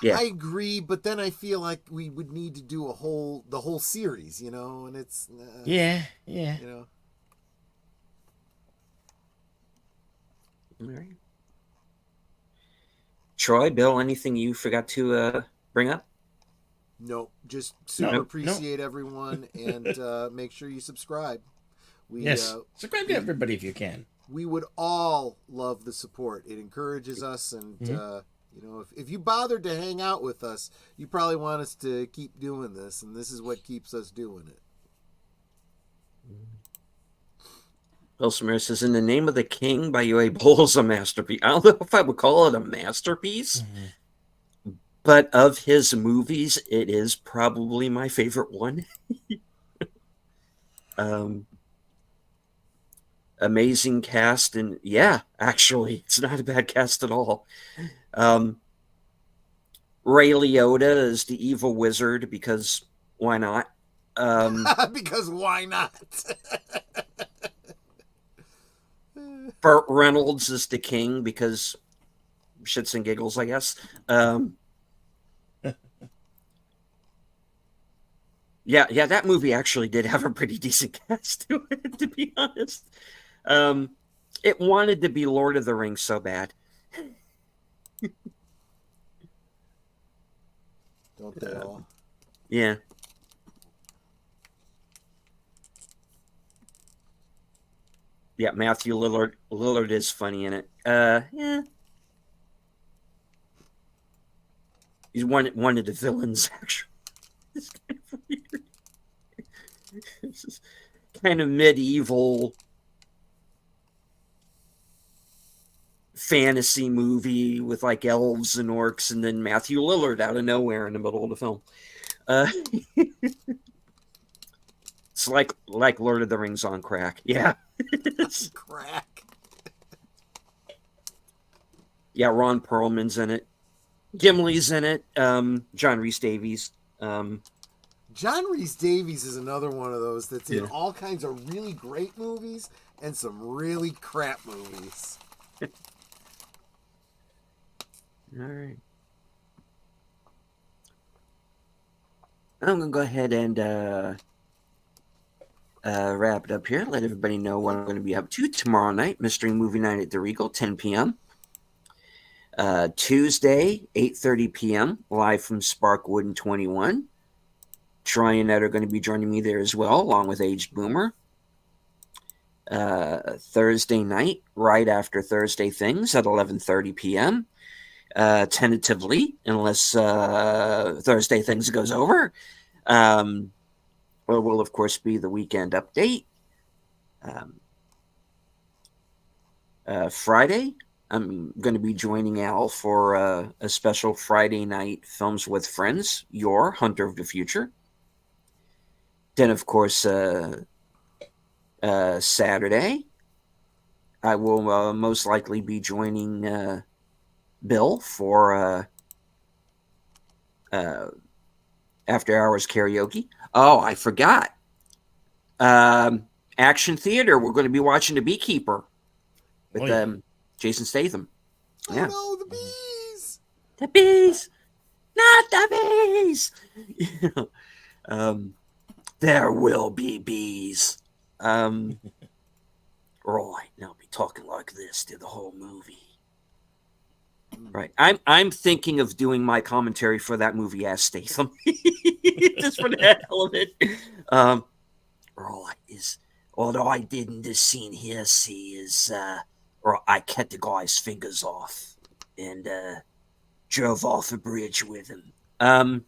Yeah. I agree, but then I feel like we would need to do the whole series, and it's Yeah. you All right. Troy, Bill, anything you forgot to bring up? No, just super No. appreciate everyone and make sure you subscribe. Yes. Subscribe to everybody if you can. We would all love the support. It encourages us, and if you bothered to hang out with us, you probably want us to keep doing this, and this is what keeps us doing it. Bill Samir says, "In the Name of the King" by Uwe Boll is a masterpiece. I don't know if I would call it a masterpiece, but of his movies, it is probably my favorite one. Amazing cast, and yeah, actually, it's not a bad cast at all. Ray Liotta is the evil wizard because why not? Because why not? Burt Reynolds is the king because shits and giggles, I guess. Yeah, that movie actually did have a pretty decent cast to it, to be honest. It wanted to be Lord of the Rings so bad. Don't they all? Yeah. Yeah, Matthew Lillard is funny in it. Yeah. He's one of the villains, actually. It's kind of weird. This is kind of medieval fantasy movie with like elves and orcs, and then Matthew Lillard out of nowhere in the middle of the film. It's like Lord of the Rings on crack. Yeah. Crack. Yeah, Ron Perlman's in it. Gimli's in it. John Rhys Davies. John Rhys Davies is another one of those that's in Yeah. all kinds of really great movies and some really crap movies. All right. I'm going to go ahead and wrap it up here. Let everybody know what I'm going to be up to tomorrow night. Mystery Movie Night at the Regal, 10 p.m. Tuesday, 8:30 p.m. live from Sparkwood and 21. Troy and Ed are going to be joining me there as well, along with Aged Boomer. Thursday night, right after Thursday Things at 11:30 p.m. Tentatively, unless Thursday Things goes over. Will of course be the weekend update. Friday, I'm going to be joining Al for a special Friday night Films with Friends, your Hunter of the Future. Then, of course, Saturday, I will most likely be joining Bill for after hours karaoke. Oh, I forgot. Action Theater. We're going to be watching The Beekeeper with Jason Statham. Yeah. Oh no, the bees! The bees, not the bees. There will be bees. Right. Now I'll be talking like this through the whole movie. Right. I'm thinking of doing my commentary for that movie as Statham. Just for the hell of it. Right. Although I did in this scene here, or I cut the guy's fingers off and drove off a bridge with him. Right.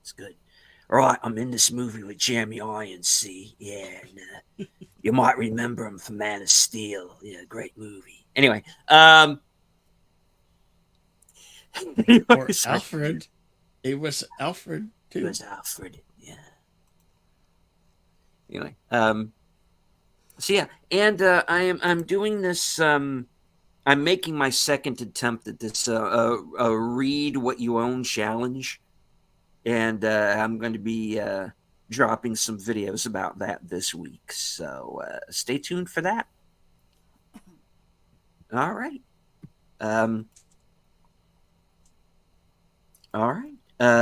It's good. All right, I'm in this movie with Jeremy Irons, see? Yeah, and you might remember him from Man of Steel. Yeah, great movie. Anyway, or Alfred. It was Alfred, too. It was Alfred, yeah. Anyway, so yeah, and I'm doing this, I'm making my second attempt at this read what you own challenge. And I'm going to be dropping some videos about that this week. So stay tuned for that. All right. All right.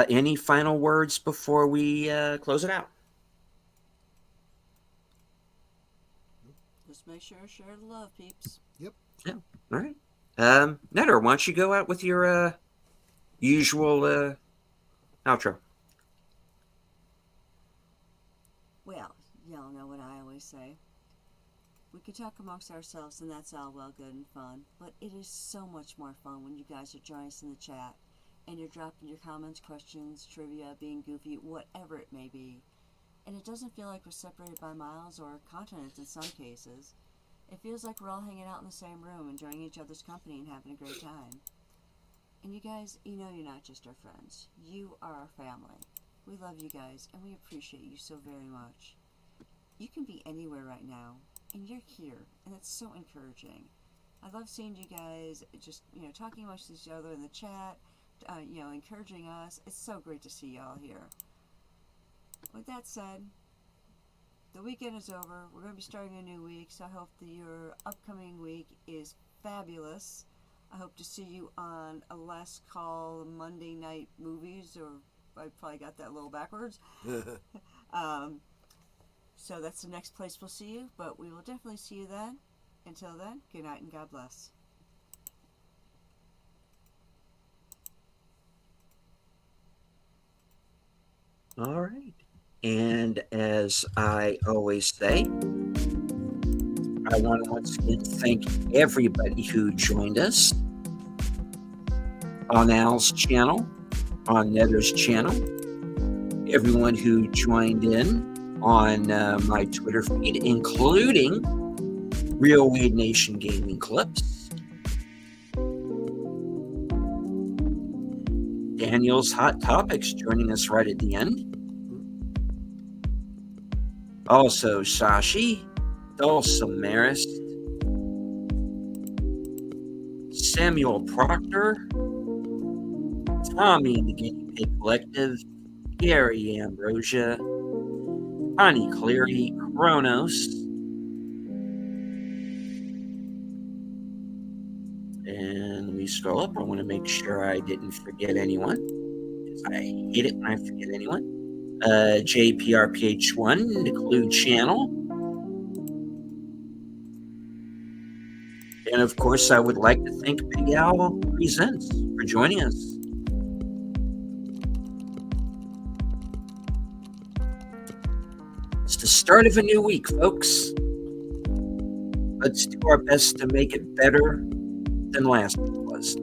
Any final words before we close it out? Just make sure to share the love, peeps. Yep. Yeah. All right. Netter, why don't you go out with your usual outro? Well, y'all know what I always say. We can talk amongst ourselves, and that's all well, good, and fun. But it is so much more fun when you guys are joining us in the chat, and you're dropping your comments, questions, trivia, being goofy, whatever it may be. And it doesn't feel like we're separated by miles or continents in some cases. It feels like we're all hanging out in the same room, enjoying each other's company and having a great time. And you guys, you know you're not just our friends. You are our family. We love you guys, and we appreciate you so very much. You can be anywhere right now, and you're here, and it's so encouraging. I love seeing you guys just, talking amongst each other in the chat, encouraging us. It's so great to see y'all here. With that said, the weekend is over. We're going to be starting a new week, so I hope that your upcoming week is fabulous. I hope to see you on a last call Monday night movies, or I probably got that a little backwards. So that's the next place we'll see you, but we will definitely see you then. Until then, good night and God bless. All right. And as I always say, I want to once again thank everybody who joined us on Al's channel, on Nether's channel, everyone who joined in on my Twitter feed, including Real Weed Nation Gaming Clips, Daniel's Hot Topics joining us right at the end, also Sashi, Dulcimeris, Samuel Proctor, Tommy and the Guinea Pig Collective, Gary Ambrosia, Connie Cleary, Kronos, and we scroll up. I want to make sure I didn't forget anyone, because I hate it when I forget anyone. JPRPH1, the Clue Channel. And of course, I would like to thank Big Al Presents for joining us. It's the start of a new week, folks. Let's do our best to make it better than last week was.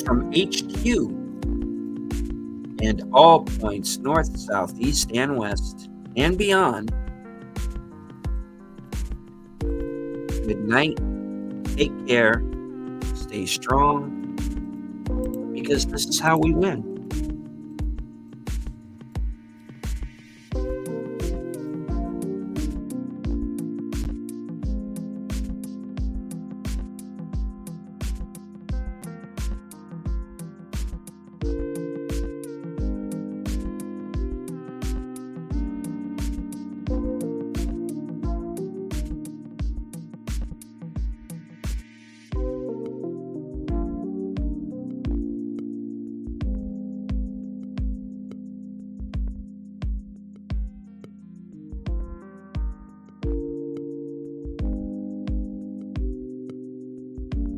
From HQ and all points north, south, east, and west, and beyond, good night, take care, stay strong, because this is how we win.